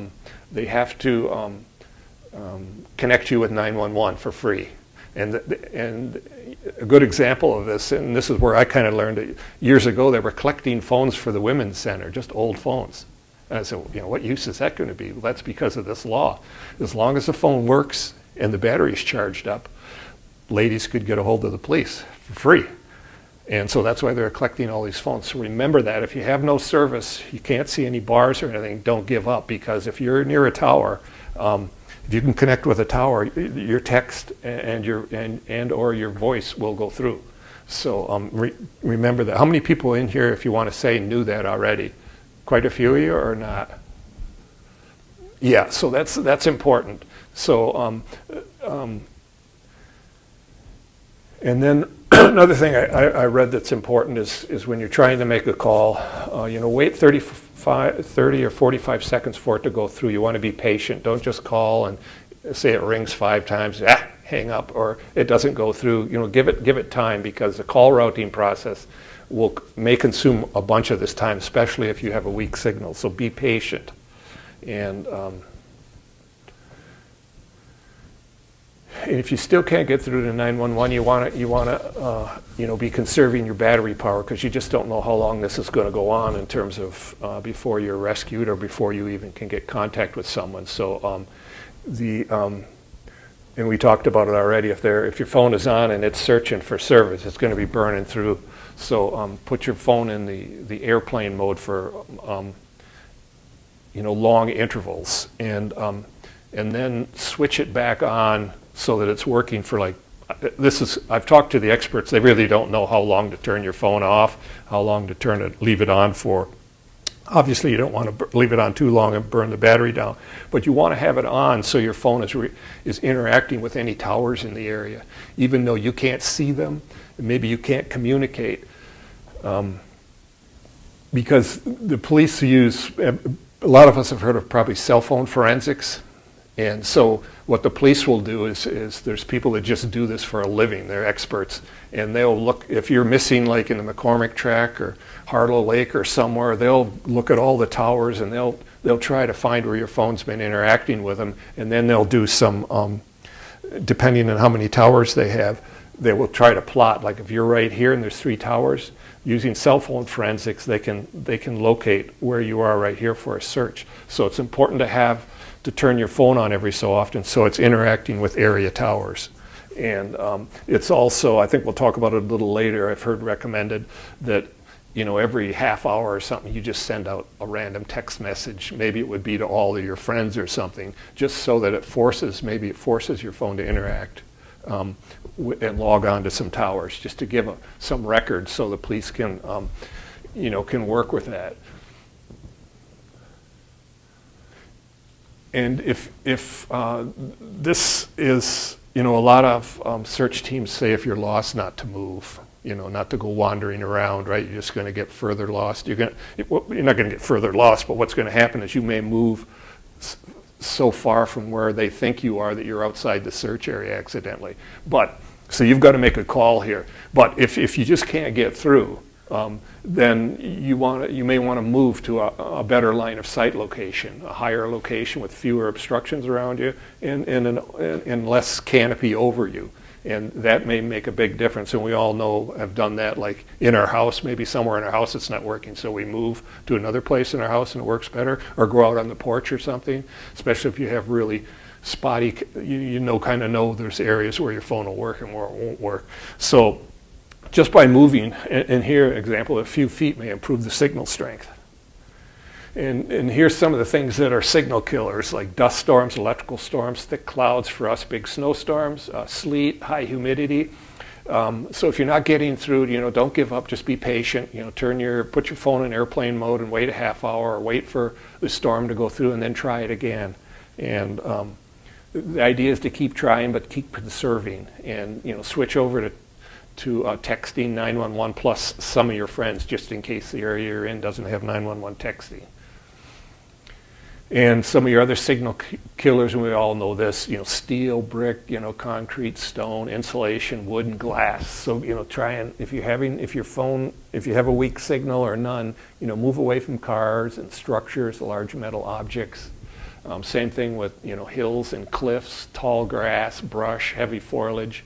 connect you with 911 for free. And a good example of this, and this is where I kind of learned it, years ago, they were collecting phones for the Women's Center, just old phones. And I said, what use is that going to be? Well, that's because of this law. As long as the phone works and the battery's charged up, ladies could get a hold of the police for free. And so that's why they're collecting all these phones. So remember that. If you have no service, you can't see any bars or anything, don't give up, because if you're near a tower, if you can connect with a tower, your text and or your voice will go through. So remember that. How many people in here, if you want to say, knew that already? Quite a few of you, or not? Yeah, so that's important. So and then another thing I read that's important is when you're trying to make a call, wait 30 or 45 seconds for it to go through. You want to be patient. Don't just call and say it rings 5 times, hang up, or it doesn't go through. Give it time, because the call routing process may consume a bunch of this time, especially if you have a weak signal. So be patient. And if you still can't get through to 911, you want to be conserving your battery power, because you just don't know how long this is going to go on in terms of before you're rescued or before you even can get contact with someone. So and we talked about it already. If your phone is on and it's searching for service, it's going to be burning through. So put your phone in the airplane mode for long intervals, and then switch it back on so that it's working for I've talked to the experts. They really don't know how long to turn your phone off, how long to leave it on for. Obviously, you don't want to leave it on too long and burn the battery down, but you want to have it on so your phone is interacting with any towers in the area, even though you can't see them, and maybe you can't communicate, because the police use. A lot of us have heard of probably cell phone forensics. And so what the police will do is there's people that just do this for a living. They're experts. And they'll look, if you're missing like in the McCormick Track or Harlow Lake or somewhere, they'll look at all the towers and they'll try to find where your phone's been interacting with them. And then they'll do some, depending on how many towers they have, they will try to plot. Like if you're right here and there's 3 towers, using cell phone forensics, they can locate where you are right here for a search. So it's important to turn your phone on every so often so it's interacting with area towers. And it's also, I think we'll talk about it a little later, I've heard recommended that every half hour or something you just send out a random text message. Maybe it would be to all of your friends or something, just so that it forces your phone to interact and log on to some towers, just to give some records so the police can work with that. And if this is, a lot of search teams say if you're lost, not to move, not to go wandering around, right? You're just going to get further lost. You're not going to get further lost, but what's going to happen is you may move so far from where they think you are that you're outside the search area accidentally. So you've got to make a call here. But if you just can't get through, then you may want to move to a better line of sight location, a higher location with fewer obstructions around you and less canopy over you. And that may make a big difference, and we all know, have done that, like in our house, maybe somewhere in our house it's not working, so we move to another place in our house and it works better, or go out on the porch or something, especially if you have really spotty, kind of know there's areas where your phone will work and where it won't work. So just by moving, and here, example, a few feet may improve the signal strength. And here's some of the things that are signal killers, like dust storms, electrical storms, thick clouds, for us big snowstorms, sleet, high humidity. So if you're not getting through, don't give up, just be patient. Put your phone in airplane mode and wait a half hour, or wait for the storm to go through and then try it again. And the idea is to keep trying, but keep conserving, and switch over to texting 911 plus some of your friends, just in case the area you're in doesn't have 911 texting. And some of your other signal killers, and we all know this, steel, brick, concrete, stone, insulation, wood, and glass. So, try and, if you have a weak signal or none, move away from cars and structures, large metal objects. Same thing with, hills and cliffs, tall grass, brush, heavy foliage.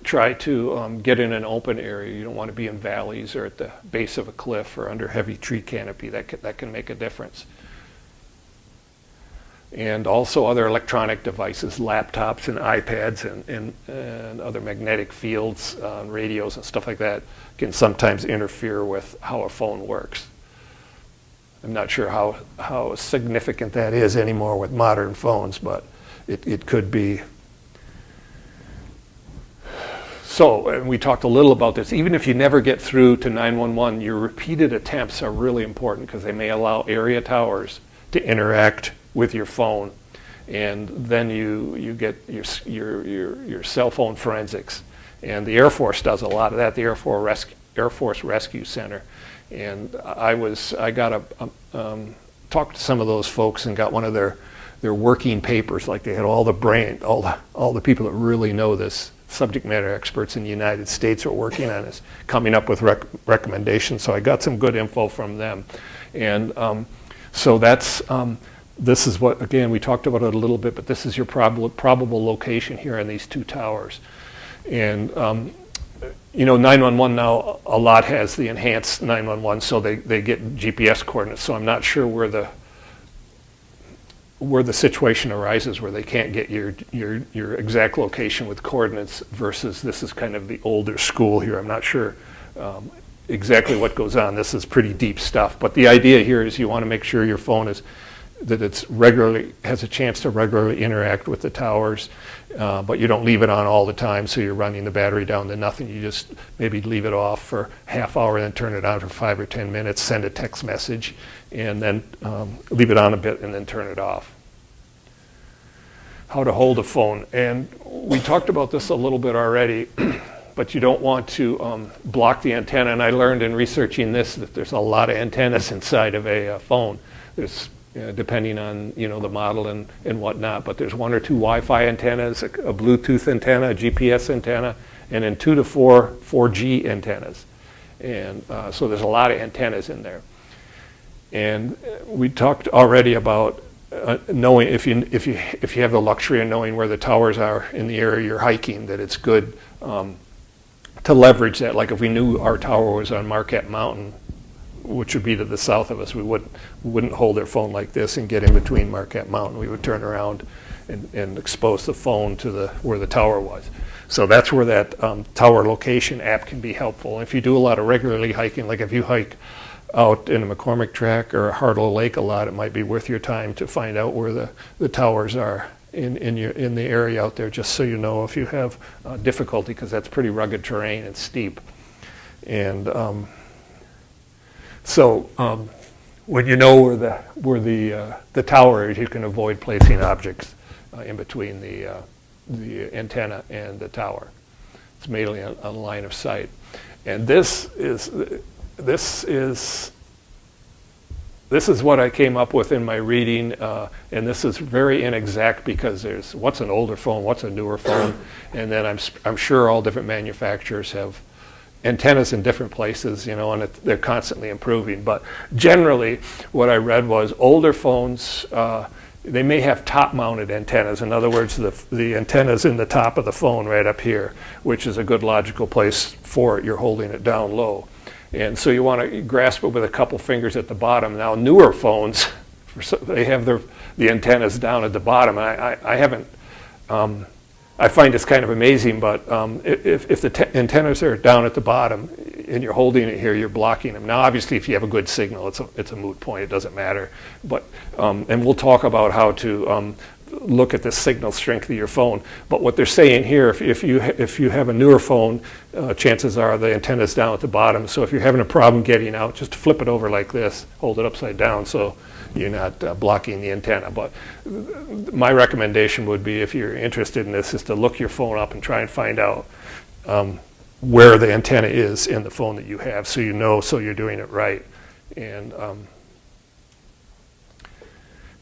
Try to get in an open area. You don't want to be in valleys or at the base of a cliff or under heavy tree canopy. That can make a difference. And also other electronic devices, laptops and iPads and other magnetic fields, radios and stuff like that can sometimes interfere with how a phone works. I'm not sure how significant that is anymore with modern phones, but it could be. So, and we talked a little about this, even if you never get through to 911, your repeated attempts are really important, because they may allow area towers to interact with your phone, and then you get your cell phone forensics. And the Air Force does a lot of that, the Air Force Rescue Center. And I got talked to some of those folks and got one of their working papers, like they had all the people that really know this, subject matter experts in the United States are working on this, coming up with recommendations. So I got some good info from them. And so this is what, again, we talked about it a little bit, but this is your probable location here on these two towers. And 911 now, a lot has the enhanced 911, so they get GPS coordinates. So I'm not sure where the situation arises where they can't get your exact location with coordinates, versus this is kind of the older school here. I'm not sure exactly what goes on. This is pretty deep stuff. But the idea here is you want to make sure your phone has a chance to regularly interact with the towers, but you don't leave it on all the time, so you're running the battery down to nothing. You just maybe leave it off for half hour and then turn it on for 5 or 10 minutes, send a text message, and then leave it on a bit and then turn it off. How to hold a phone. And we talked about this a little bit already, but you don't want to block the antenna. And I learned in researching this that there's a lot of antennas inside of a phone. There's depending on the model and whatnot, but there's 1 or 2 Wi-Fi antennas, a Bluetooth antenna, a GPS antenna, and then 2 to 4 4G antennas. And so there's a lot of antennas in there. And we talked already about knowing if you have the luxury of knowing where the towers are in the area you're hiking, that it's good to leverage that. Like if we knew our tower was on Marquette Mountain, which would be to the south of us, we wouldn't hold our phone like this and get in between Marquette Mountain. We would turn around and expose the phone to where the tower was. So that's where that tower location app can be helpful. If you do a lot of regularly hiking, like if you hike out in a McCormick Track or a Harlow Lake a lot, it might be worth your time to find out where the towers are in the area out there, just so you know if you have difficulty, because that's pretty rugged terrain and steep. And so when you know where the tower is, you can avoid placing objects in between the antenna and the tower. It's mainly a line of sight. And this is what I came up with in my reading, and this is very inexact, because there's what's an older phone, what's a newer phone, and then I'm sure all different manufacturers have antennas in different places, and they're constantly improving. But generally, what I read was older phones, they may have top-mounted antennas. In other words, the antenna's in the top of the phone right up here, which is a good logical place for it. You're holding it down low. And so you want to grasp it with a couple fingers at the bottom. Now, newer phones, they have the antennas down at the bottom. I haven't, I find it's kind of amazing, but if the antennas are down at the bottom and you're holding it here, you're blocking them. Now, obviously, if you have a good signal, it's a moot point. It doesn't matter. But and we'll talk about how to look at the signal strength of your phone. But what they're saying here, if you have a newer phone, chances are the antenna's down at the bottom. So if you're having a problem getting out, just flip it over like this, hold it upside down, so you're not blocking the antenna. But my recommendation would be, if you're interested in this, is to look your phone up and try and find out where the antenna is in the phone that you have, so you know, so you're doing it right.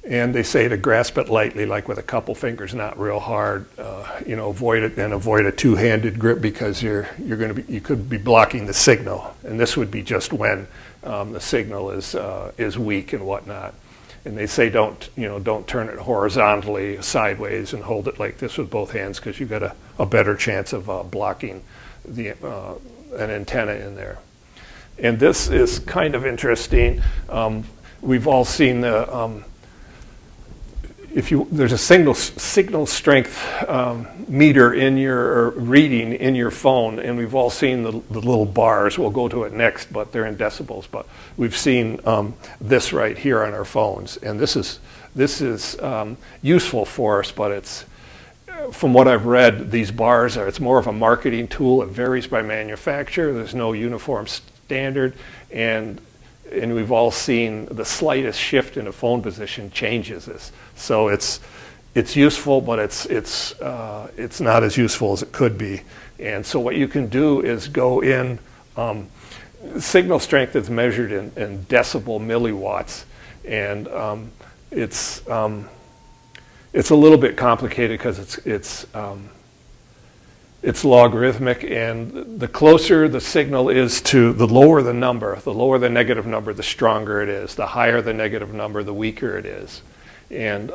And they say to grasp it lightly, like with a couple fingers, not real hard. Avoid it, and avoid a two-handed grip, because you could be blocking the signal. And this would be just when the signal is weak and whatnot. And they say don't turn it horizontally, sideways, and hold it like this with both hands, because you've got a better chance of blocking an antenna in there. And this is kind of interesting. We've all seen there's a signal strength meter in your reading in your phone, and we've all seen the little bars. We'll go to it next, but they're in decibels. But we've seen this right here on our phones, and this is useful for us. But it's, from what I've read, these bars it's more of a marketing tool. It varies by manufacturer. There's no uniform standard, and we've all seen the slightest shift in a phone position changes this. So it's useful, but it's not as useful as it could be. And so what you can do is go in. Signal strength is measured in decibel milliwatts, and it's a little bit complicated because it's logarithmic, and the closer the signal is to, the lower the negative number, the stronger it is. The higher the negative number, the weaker it is. And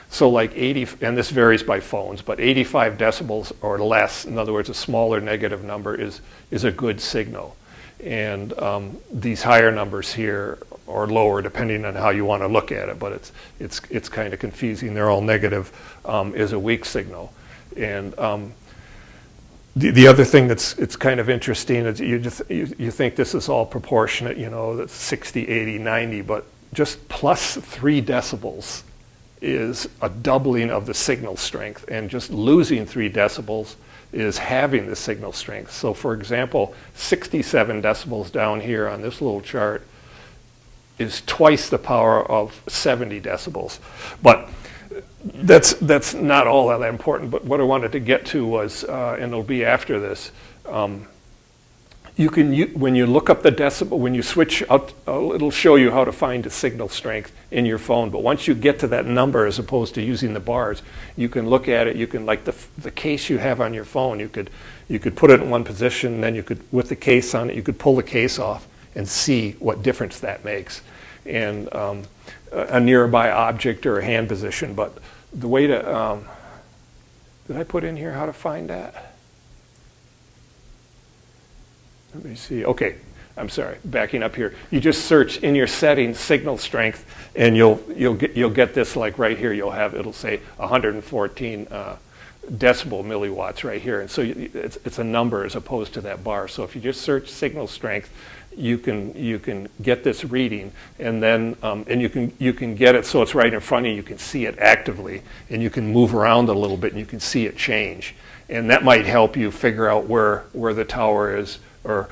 so like 80, and this varies by phones, but 85 decibels or less, in other words, a smaller negative number is a good signal. And these higher numbers here, or lower, depending on how you want to look at it, but it's kind of confusing. They're all negative, is a weak signal. And the other thing it's kind of interesting is you think this is all proportionate, that's 60, 80, 90, but just plus 3 decibels is a doubling of the signal strength, and just losing 3 decibels is having the signal strength. So for example, 67 decibels down here on this little chart is twice the power of 70 decibels. But that's not all that important. But what I wanted to get to was, and it'll be after this, when you look up the decibel, when you switch out, it'll show you how to find the signal strength in your phone. But once you get to that number, as opposed to using the bars, you can look at it. You can, like the case you have on your phone, you could put it in one position, and then you could, with the case on it, you could pull the case off and see what difference that makes. And a nearby object or a hand position. But the way to, did I put in here how to find that? Let me see. Okay, I'm sorry. Backing up here, you just search in your settings signal strength, and you'll get this, like right here. It'll say 114 decibel milliwatts right here, and so it's a number as opposed to that bar. So if you just search signal strength, you can get this reading, and then and you can get it so it's right in front of you. You can see it actively, and you can move around a little bit, and you can see it change, and that might help you figure out where the tower is, or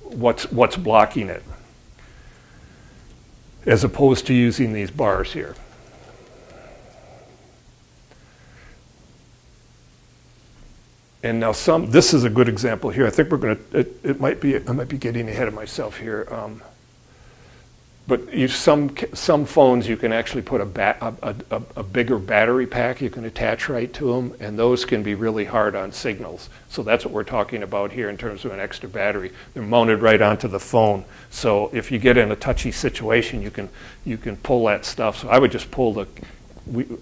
what's blocking it, as opposed to using these bars here. And now this is a good example here. I think we're going to, I might be getting ahead of myself here. But some phones you can actually put a bigger battery pack you can attach right to them, and those can be really hard on signals. So that's what we're talking about here in terms of an extra battery. They're mounted right onto the phone. So if you get in a touchy situation, you can pull that stuff. So I would just pull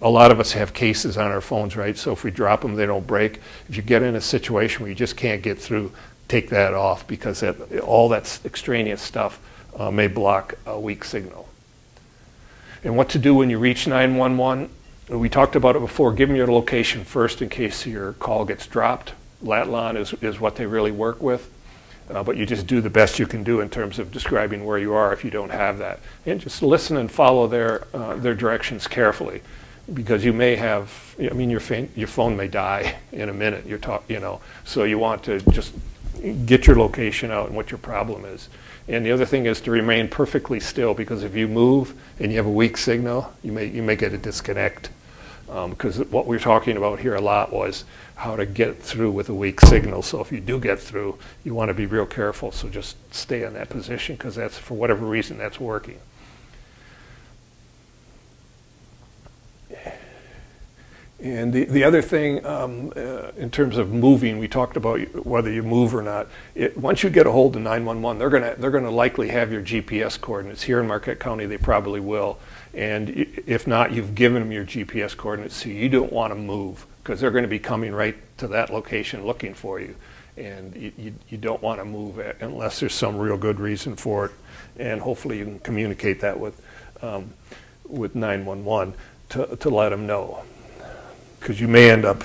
a lot of us have cases on our phones, right? So if we drop them, they don't break. If you get in a situation where you just can't get through, take that off, because all that extraneous stuff may block a weak signal. And what to do when you reach 911, we talked about it before. Give them your location first in case your call gets dropped. Lat-Lon is what they really work with. But you just do the best you can do in terms of describing where you are if you don't have that. And just listen and follow their directions carefully, because you may have, I mean, your phone may die in a minute. So you want to just get your location out and what your problem is. And the other thing is to remain perfectly still, because if you move and you have a weak signal, you may get a disconnect. Because what we're talking about here a lot was how to get through with a weak signal. So if you do get through, you want to be real careful. So just stay in that position, because that's, for whatever reason, that's working. And the other thing, in terms of moving, we talked about whether you move or not. Once you get a hold of 911, they're gonna likely have your GPS coordinates. Here in Marquette County, they probably will. And if not, you've given them your GPS coordinates, so you don't want to move, because they're going to be coming right to that location looking for you. And you don't want to move unless there's some real good reason for it. And hopefully you can communicate that with 911 to let them know. Because you may end up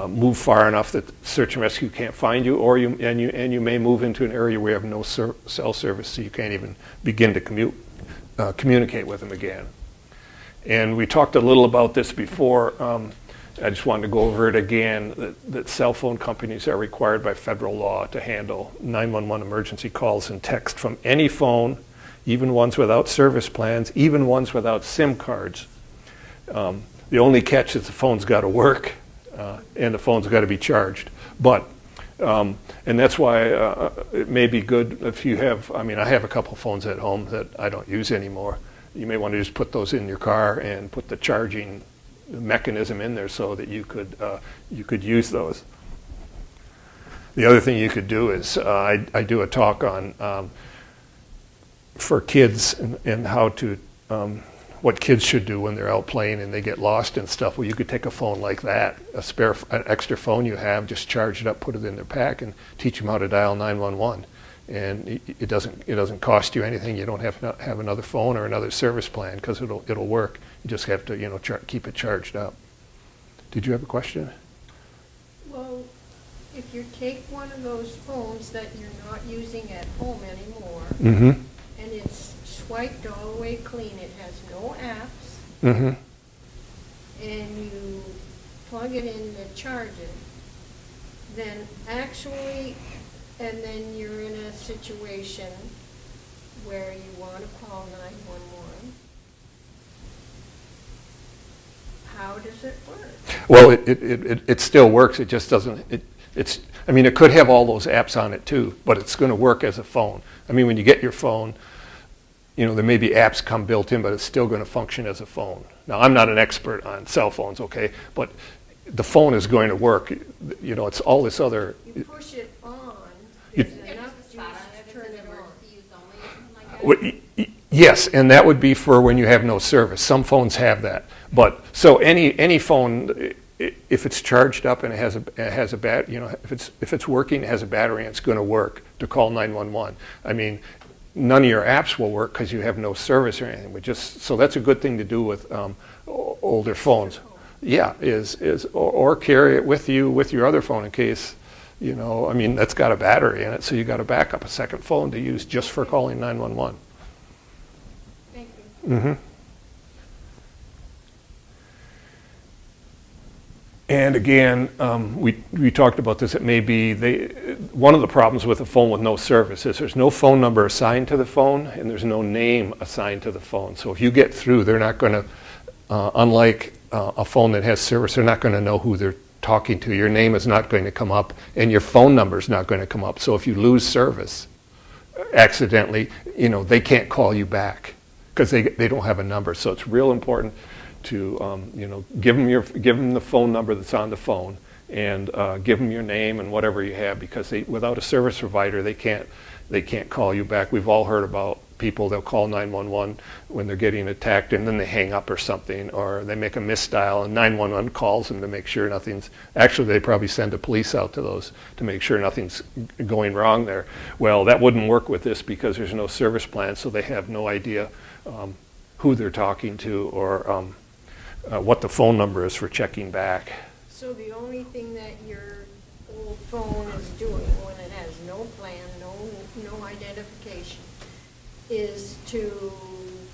move far enough that search and rescue can't find you, or you may move into an area where you have no cell service, so you can't even begin to communicate with them again. And we talked a little about this before. I just wanted to go over it again, that cell phone companies are required by federal law to handle 911 emergency calls and text from any phone, even ones without service plans, even ones without SIM cards. The only catch is the phone's got to work, and the phone's got to be charged. But, and that's why it may be good if you have, I have a couple phones at home that I don't use anymore. You may want to just put those in your car and put the charging mechanism in there so that you could use those. The other thing you could do is, I do a talk on, for kids and how to, what kids should do when they're out playing and they get lost and stuff. Well, you could take a phone like that, an extra phone you have, just charge it up, put it in their pack, and teach them how to dial 911. And it doesn't cost you anything. You don't have to have another phone or another service plan, because it'll work. You just have to keep it charged up. Did you have a question? Well, if you take one of those phones that you're not using at home anymore, Mm-hmm. and it's swiped all the way clean, it has no apps, Mm-hmm. and you plug it in to charge it, then actually, and then you're in a situation where you want to call 911, how does it work? Well, it still works. It just doesn't. It could have all those apps on it too, but it's going to work as a phone. When you get your phone, there may be apps come built in, but it's still going to function as a phone. Now, I'm not an expert on cell phones, okay, but the phone is going to work. It's all this other. You push it on, You- there's enough juice to turn it on. Yes, and that would be for when you have no service. Some phones have that, but so any phone, if it's charged up and it has a if it's working, it has a battery, and it's going to work to call 911. None of your apps will work because you have no service or anything. So that's a good thing to do with older phones. Yeah, or carry it with you with your other phone in case. That's got a battery in it, so you got to back up a second phone to use just for calling 911. Thank you. Mm-hmm. And again, we talked about this. It may be one of the problems with a phone with no service is there's no phone number assigned to the phone, and there's no name assigned to the phone. So if you get through, they're not going to, unlike a phone that has service, they're not going to know who they're talking to. Your name is not going to come up, and your phone number is not going to come up. So if you lose service accidentally, they can't call you back. because they don't have a number. So it's real important to give them the phone number that's on the phone, and give them your name and whatever you have, because without a service provider they can't call you back. We've all heard about people, they'll call 911 when they're getting attacked, and then they hang up or something, or they make a misdial and 911 calls them to make sure nothing's, actually they probably send the police out to those to make sure nothing's going wrong there. Well, that wouldn't work with this because there's no service plan, so they have no idea who they're talking to, or what the phone number is for checking back. So the only thing that your old phone is doing when it has no plan, no identification, is to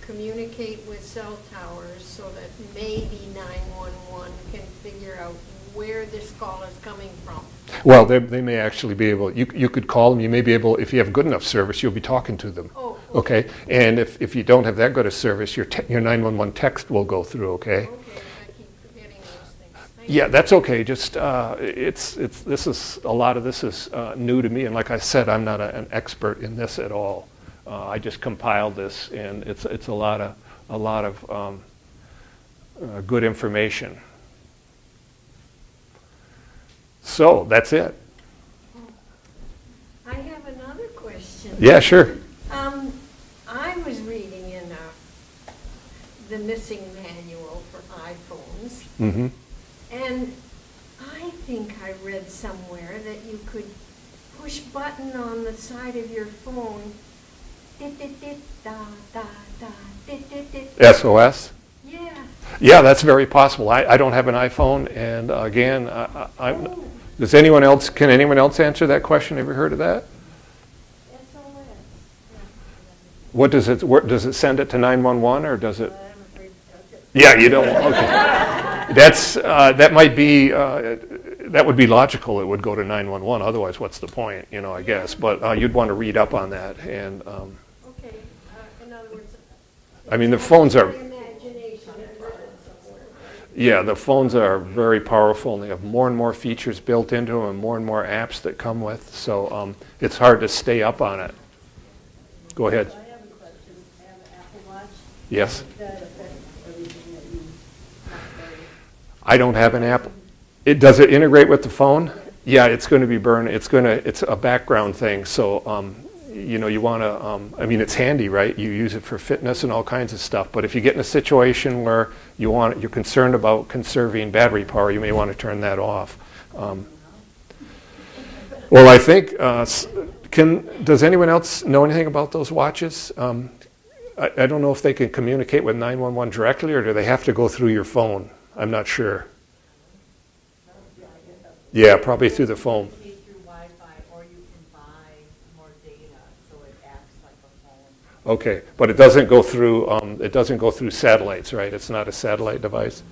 communicate with cell towers so that maybe 911 can figure out where this call is coming from. Well, they may actually be able, you could call them, you may be able, if you have good enough service, you'll be talking to them. Oh, okay. And if you don't have that good a service, your 911 text will go through, okay? Okay, I keep forgetting those things. Yeah, that's okay. Just a lot of this is new to me, and like I said, I'm not an expert in this at all. I just compiled this, and it's a lot of good information. So that's it. I have another question. Yeah, sure. I was reading in the missing manual for iPhones, Mm-hmm. and I think I read somewhere that you could push button on the side of your phone, dit, dit, dit, da, da, da, dit, dit, dit. SOS? Yeah. Yeah, that's very possible. I don't have an iPhone, and again, does anyone else, can anyone else answer that question? Have you heard of that? SOS. What does it send it to 911, or does it? I'm afraid to touch it. Yeah, you don't, okay. That might be, that would be logical, it would go to 911, otherwise what's the point, I guess. But you'd want to read up on that, and Okay, in other words. I mean, the phones are, My imagination had read it somewhere. yeah, the phones are very powerful, and they have more and more features built into them and more apps that come with, so it's hard to stay up on it. Go ahead. I have a question. I have an Apple Watch. Yes? Does that affect everything that you have? I don't have an app. Does it integrate with the phone? Yeah, it's going to be burned. It's a background thing. So, you want to, I mean, it's handy, right? You use it for fitness and all kinds of stuff. But if you get in a situation where you're concerned about conserving battery power, you may want to turn that off. Well, I think, does anyone else know anything about those watches? I don't know if they can communicate with 911 directly, or do they have to go through your phone? I'm not sure. Yeah, probably through the phone. Through Wi-Fi, or you can buy more data, so it acts like a phone. Okay, but it doesn't go through satellites, right? It's not a satellite device.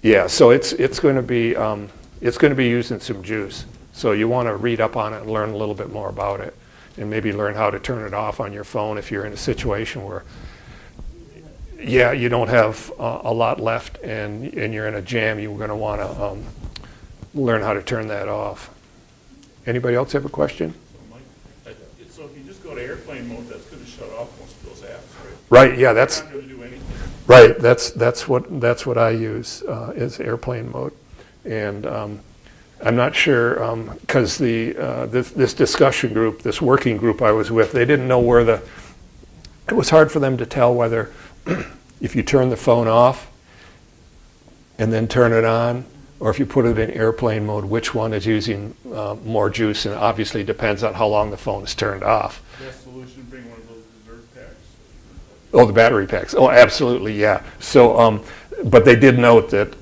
Yeah, so it's going to be using some juice. So you want to read up on it and learn a little bit more about it, and maybe learn how to turn it off on your phone if you're in a situation where, yeah, you don't have a lot left, and you're in a jam. You're going to want to learn how to turn that off. Anybody else have a question? So if you just go to airplane mode, that's going to shut off most of those apps, right? Right. Yeah. That's It's not going to do anything. right. That's what I use is airplane mode, and I'm not sure because this discussion group, this working group I was with, they didn't know where it was hard for them to tell whether if you turn the phone off and then turn it on, or if you put it in airplane mode, which one is using more juice, and obviously depends on how long the phone is turned off. Best solution, bring one of those reserve packs. Oh, the battery packs. Oh, absolutely, yeah. So, but they did note that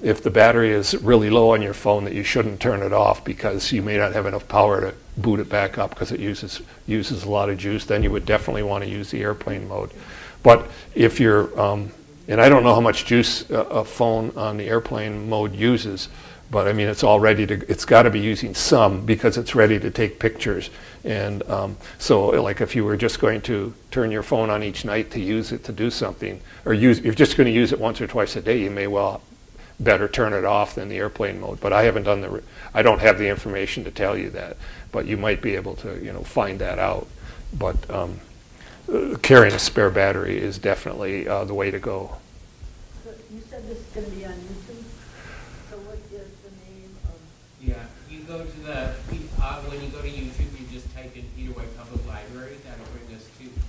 if the battery is really low on your phone, that you shouldn't turn it off because you may not have enough power to boot it back up because it uses a lot of juice. Then you would definitely want to use the airplane mode. But if you're, and I don't know how much juice a phone on the airplane mode uses, but I mean it's got to be using some because it's ready to take pictures. And so like if you were just going to turn your phone on each night to use it to do something, or you're just going to use it once or twice a day, you may well better turn it off than the airplane mode. But I don't have the information to tell you that, but you might be able to find that out. But carrying a spare battery is definitely the way to go. So you said this is going to be on YouTube? So what is the name of? Yeah, you go to when you go to YouTube, you just type in Peter White Public Library. That'll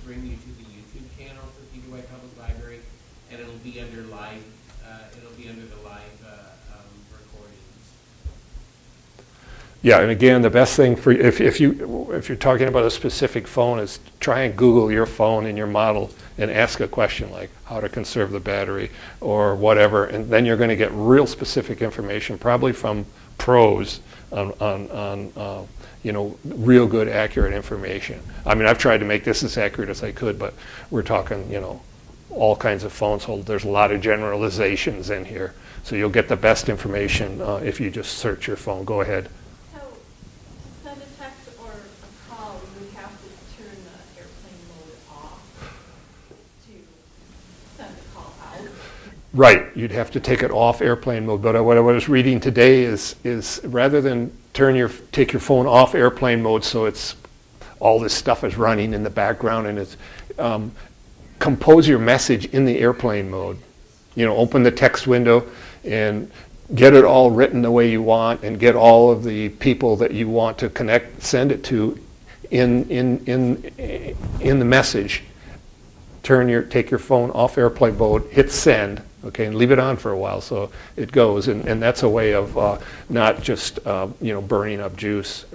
bring you to the YouTube channel for Peter White Public Library, and it'll be under live. It'll be under the live recordings. Yeah, and again, the best thing for if you're talking about a specific phone is try and Google your phone and your model and ask a question like how to conserve the battery or whatever, and then you're going to get real specific information, probably from pros on real good, accurate information. I mean, I've tried to make this as accurate as I could, but we're talking, all kinds of phones. So there's a lot of generalizations in here. So you'll get the best information if you just search your phone. Go ahead. So, to send a text or a call, you would have to turn the airplane mode off to send a call out? Right, you'd have to take it off airplane mode. But what I was reading today is rather than take your phone off airplane mode so it's all this stuff is running in the background and it's compose your message in the airplane mode. Open the text window and get it all written the way you want and get all of the people that you want to send it to in the message. Take your phone off airplane mode, hit send, okay, and leave it on for a while so it goes, and that's a way of not just burning up juice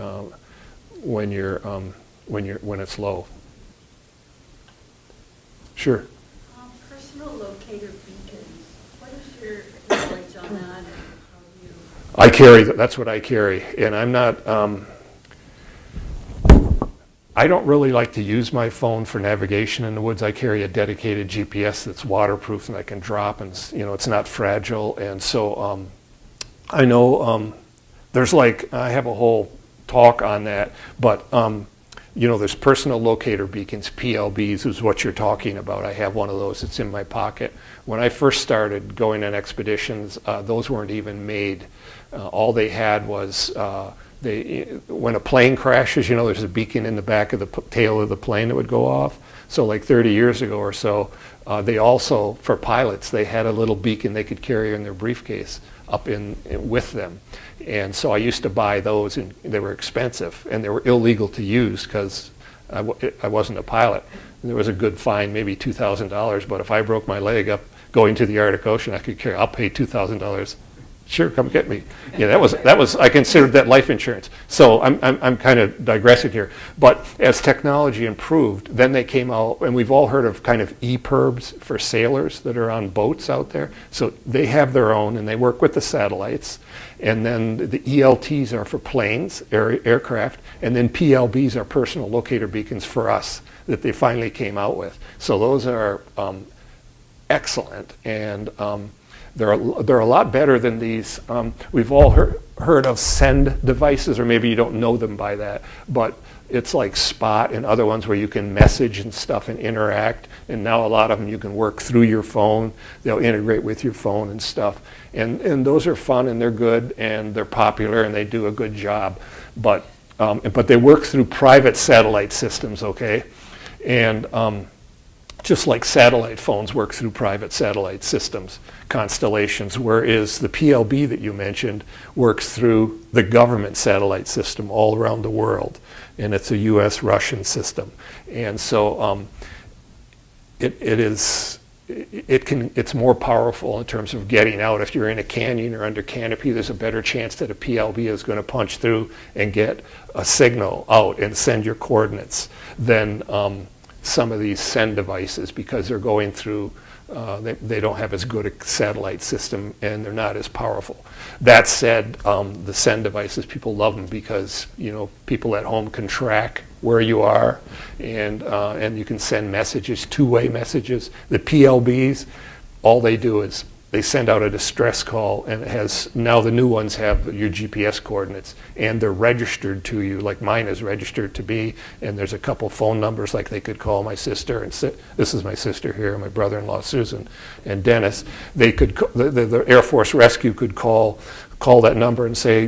when it's low. Sure. Personal locator beacons. What is your knowledge on that and how I carry, that's what I carry, and I'm not, I don't really like to use my phone for navigation in the woods. I carry a dedicated GPS that's waterproof and I can drop, and it's not fragile, and so I know there's I have a whole talk on that, but there's personal locator beacons, PLBs is what you're talking about. I have one of those. It's in my pocket. When I first started going on expeditions, those weren't even made. All they had was when a plane crashes, there's a beacon in the back of the tail of the plane that would go off. So like 30 years ago or so, they also, for pilots, they had a little beacon they could carry in their briefcase up with them. And so I used to buy those, and they were expensive, and they were illegal to use because I wasn't a pilot. There was a good fine, maybe $2,000, but if I broke my leg up going to the Arctic Ocean, I'll pay $2,000. Sure, come get me. Yeah, that was I considered that life insurance. So I'm kind of digressing here. But as technology improved, then they came out, and we've all heard of kind of EPIRBs for sailors that are on boats out there. So they have their own, and they work with the satellites. And then the ELTs are for planes, aircraft, and then PLBs are personal locator beacons for us that they finally came out with. So those are excellent, and they're a lot better than these. We've all heard of send devices, or maybe you don't know them by that, but it's like Spot and other ones where you can message and stuff and interact, and now a lot of them you can work through your phone. They'll integrate with your phone and stuff, and those are fun and they're good and they're popular and they do a good job, but they work through private satellite systems, okay, and just like satellite phones work through private satellite systems, constellations, whereas the PLB that you mentioned works through the government satellite system all around the world, and it's a U.S.-Russian system. And so it's more powerful in terms of getting out. If you're in a canyon or under canopy, there's a better chance that a PLB is going to punch through and get a signal out and send your coordinates than some of these send devices, because they're going through, they don't have as good a satellite system and they're not as powerful. That said, the send devices, people love them because people at home can track where you are, and you can send messages, two-way messages. The PLBs, all they do is they send out a distress call, and it has, now the new ones have your GPS coordinates, and they're registered to you, like mine is registered to me, and there's a couple phone numbers, like they could call my sister, and this is my sister here, my brother-in-law Susan, and Dennis. They could, the Air Force Rescue could call call that number and say,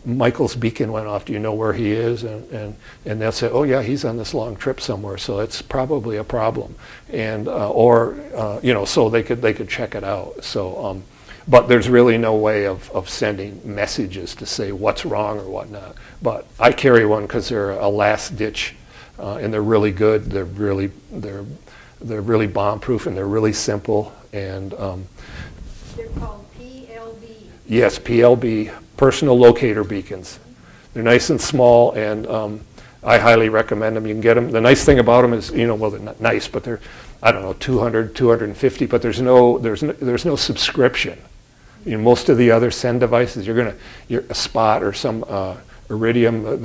Michael's beacon went off. Do you know where he is? And they'll say, oh yeah, he's on this long trip somewhere, so it's probably a problem. And so they could check it out. So, but there's really no way of sending messages to say what's wrong or whatnot. But I carry one because they're a last ditch, and they're really good. They're really bomb-proof, and they're really simple. And They're called PLB. yes, PLB, personal locator beacons. They're nice and small, and I highly recommend them. You can get them. The nice thing about them is, well, they're not nice, but they're, I don't know, 200, 250, but there's no subscription. Most of the other send devices, you're a Spot or some Iridium or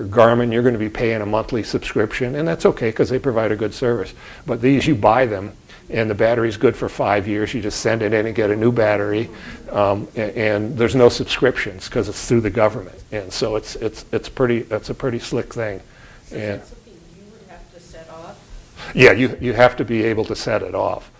Garmin, you're going to be paying a monthly subscription, and that's okay because they provide a good service. But these, you buy them, and the battery's good for 5 years. You just send it in and get a new battery, and there's no subscriptions because it's through the government, and so it's a pretty slick thing. So And that's something you would have to set off? yeah, you have to be able to set it off,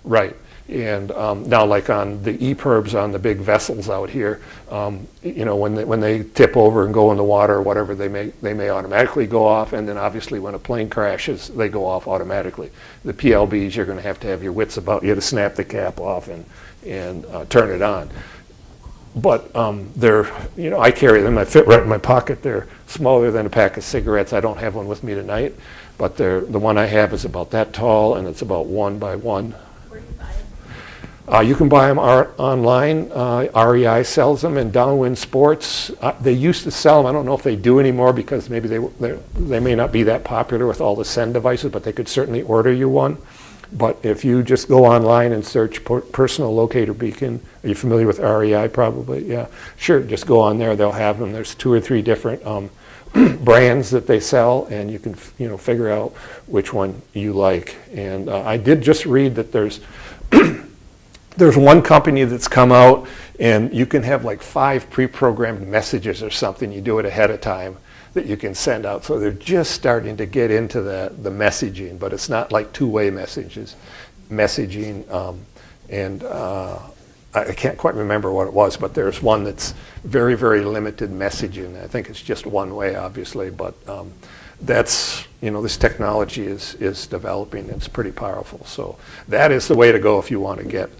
right. And now, like on the EPIRBs on the big vessels out here, when they tip over and go in the water or whatever, they may automatically go off. And then obviously when a plane crashes, they go off automatically. The PLBs, you're going to have your wits about you to snap the cap off and turn it on. But I carry them. I fit right in my pocket. They're smaller than a pack of cigarettes. I don't have one with me tonight, but the one I have is about that tall, and it's about 1 by 1. Where do you buy them? You can buy them online. REI sells them, and Downwind Sports. They used to sell them. I don't know if they do anymore because maybe they may not be that popular with all the send devices, but they could certainly order you one. But if you just go online and search personal locator beacon, are you familiar with REI probably? Yeah, sure. Just go on there. They'll have them. There's 2 or 3 different brands that they sell, and you can figure out which one you like. And I did just read that there's one company that's come out, and you can have like 5 pre-programmed messages or something. You do it ahead of time that you can send out. So they're just starting to get into the messaging, but it's not like two-way messaging. I can't quite remember what it was, but there's one that's very, very limited messaging. I think it's just one way, obviously, but that's, this technology is developing. It's pretty powerful. So that is the way to go if you want to get,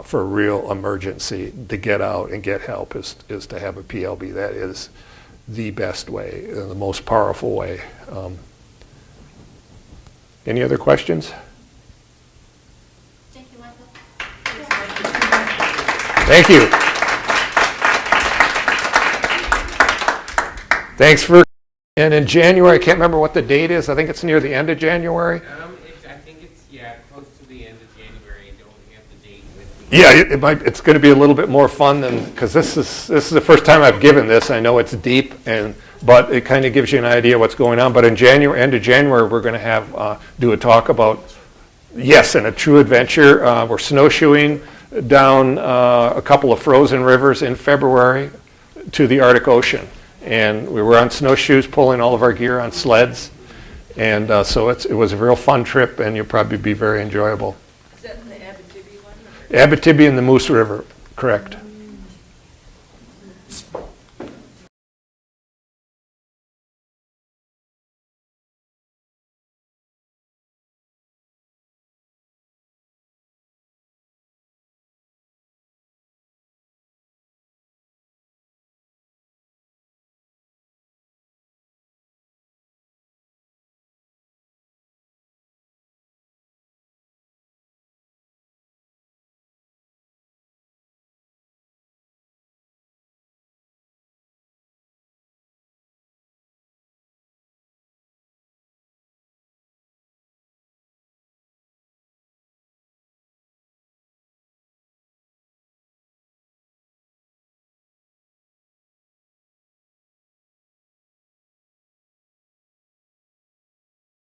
for a real emergency, to get out and get help is to have a PLB. That is the best way, the most powerful way. Any other questions? Thank you, Michael. Thank you. Thanks for, and in January, I can't remember what the date is. I think it's near the end of January. I think it's, close to the end of January. I don't have the date with me. Yeah, it's going to be a little bit more fun than, because this is the first time I've given this. I know it's deep, but it kind of gives you an idea what's going on. But in January, end of January, we're going to have do a talk about, yes, and a true adventure. We're snowshoeing down a couple of frozen rivers in February to the Arctic Ocean. And we were on snowshoes pulling all of our gear on sleds. And so it was a real fun trip, and you'll probably be very enjoyable. Is that the Abitibi one? Abitibi and the Moose River, correct.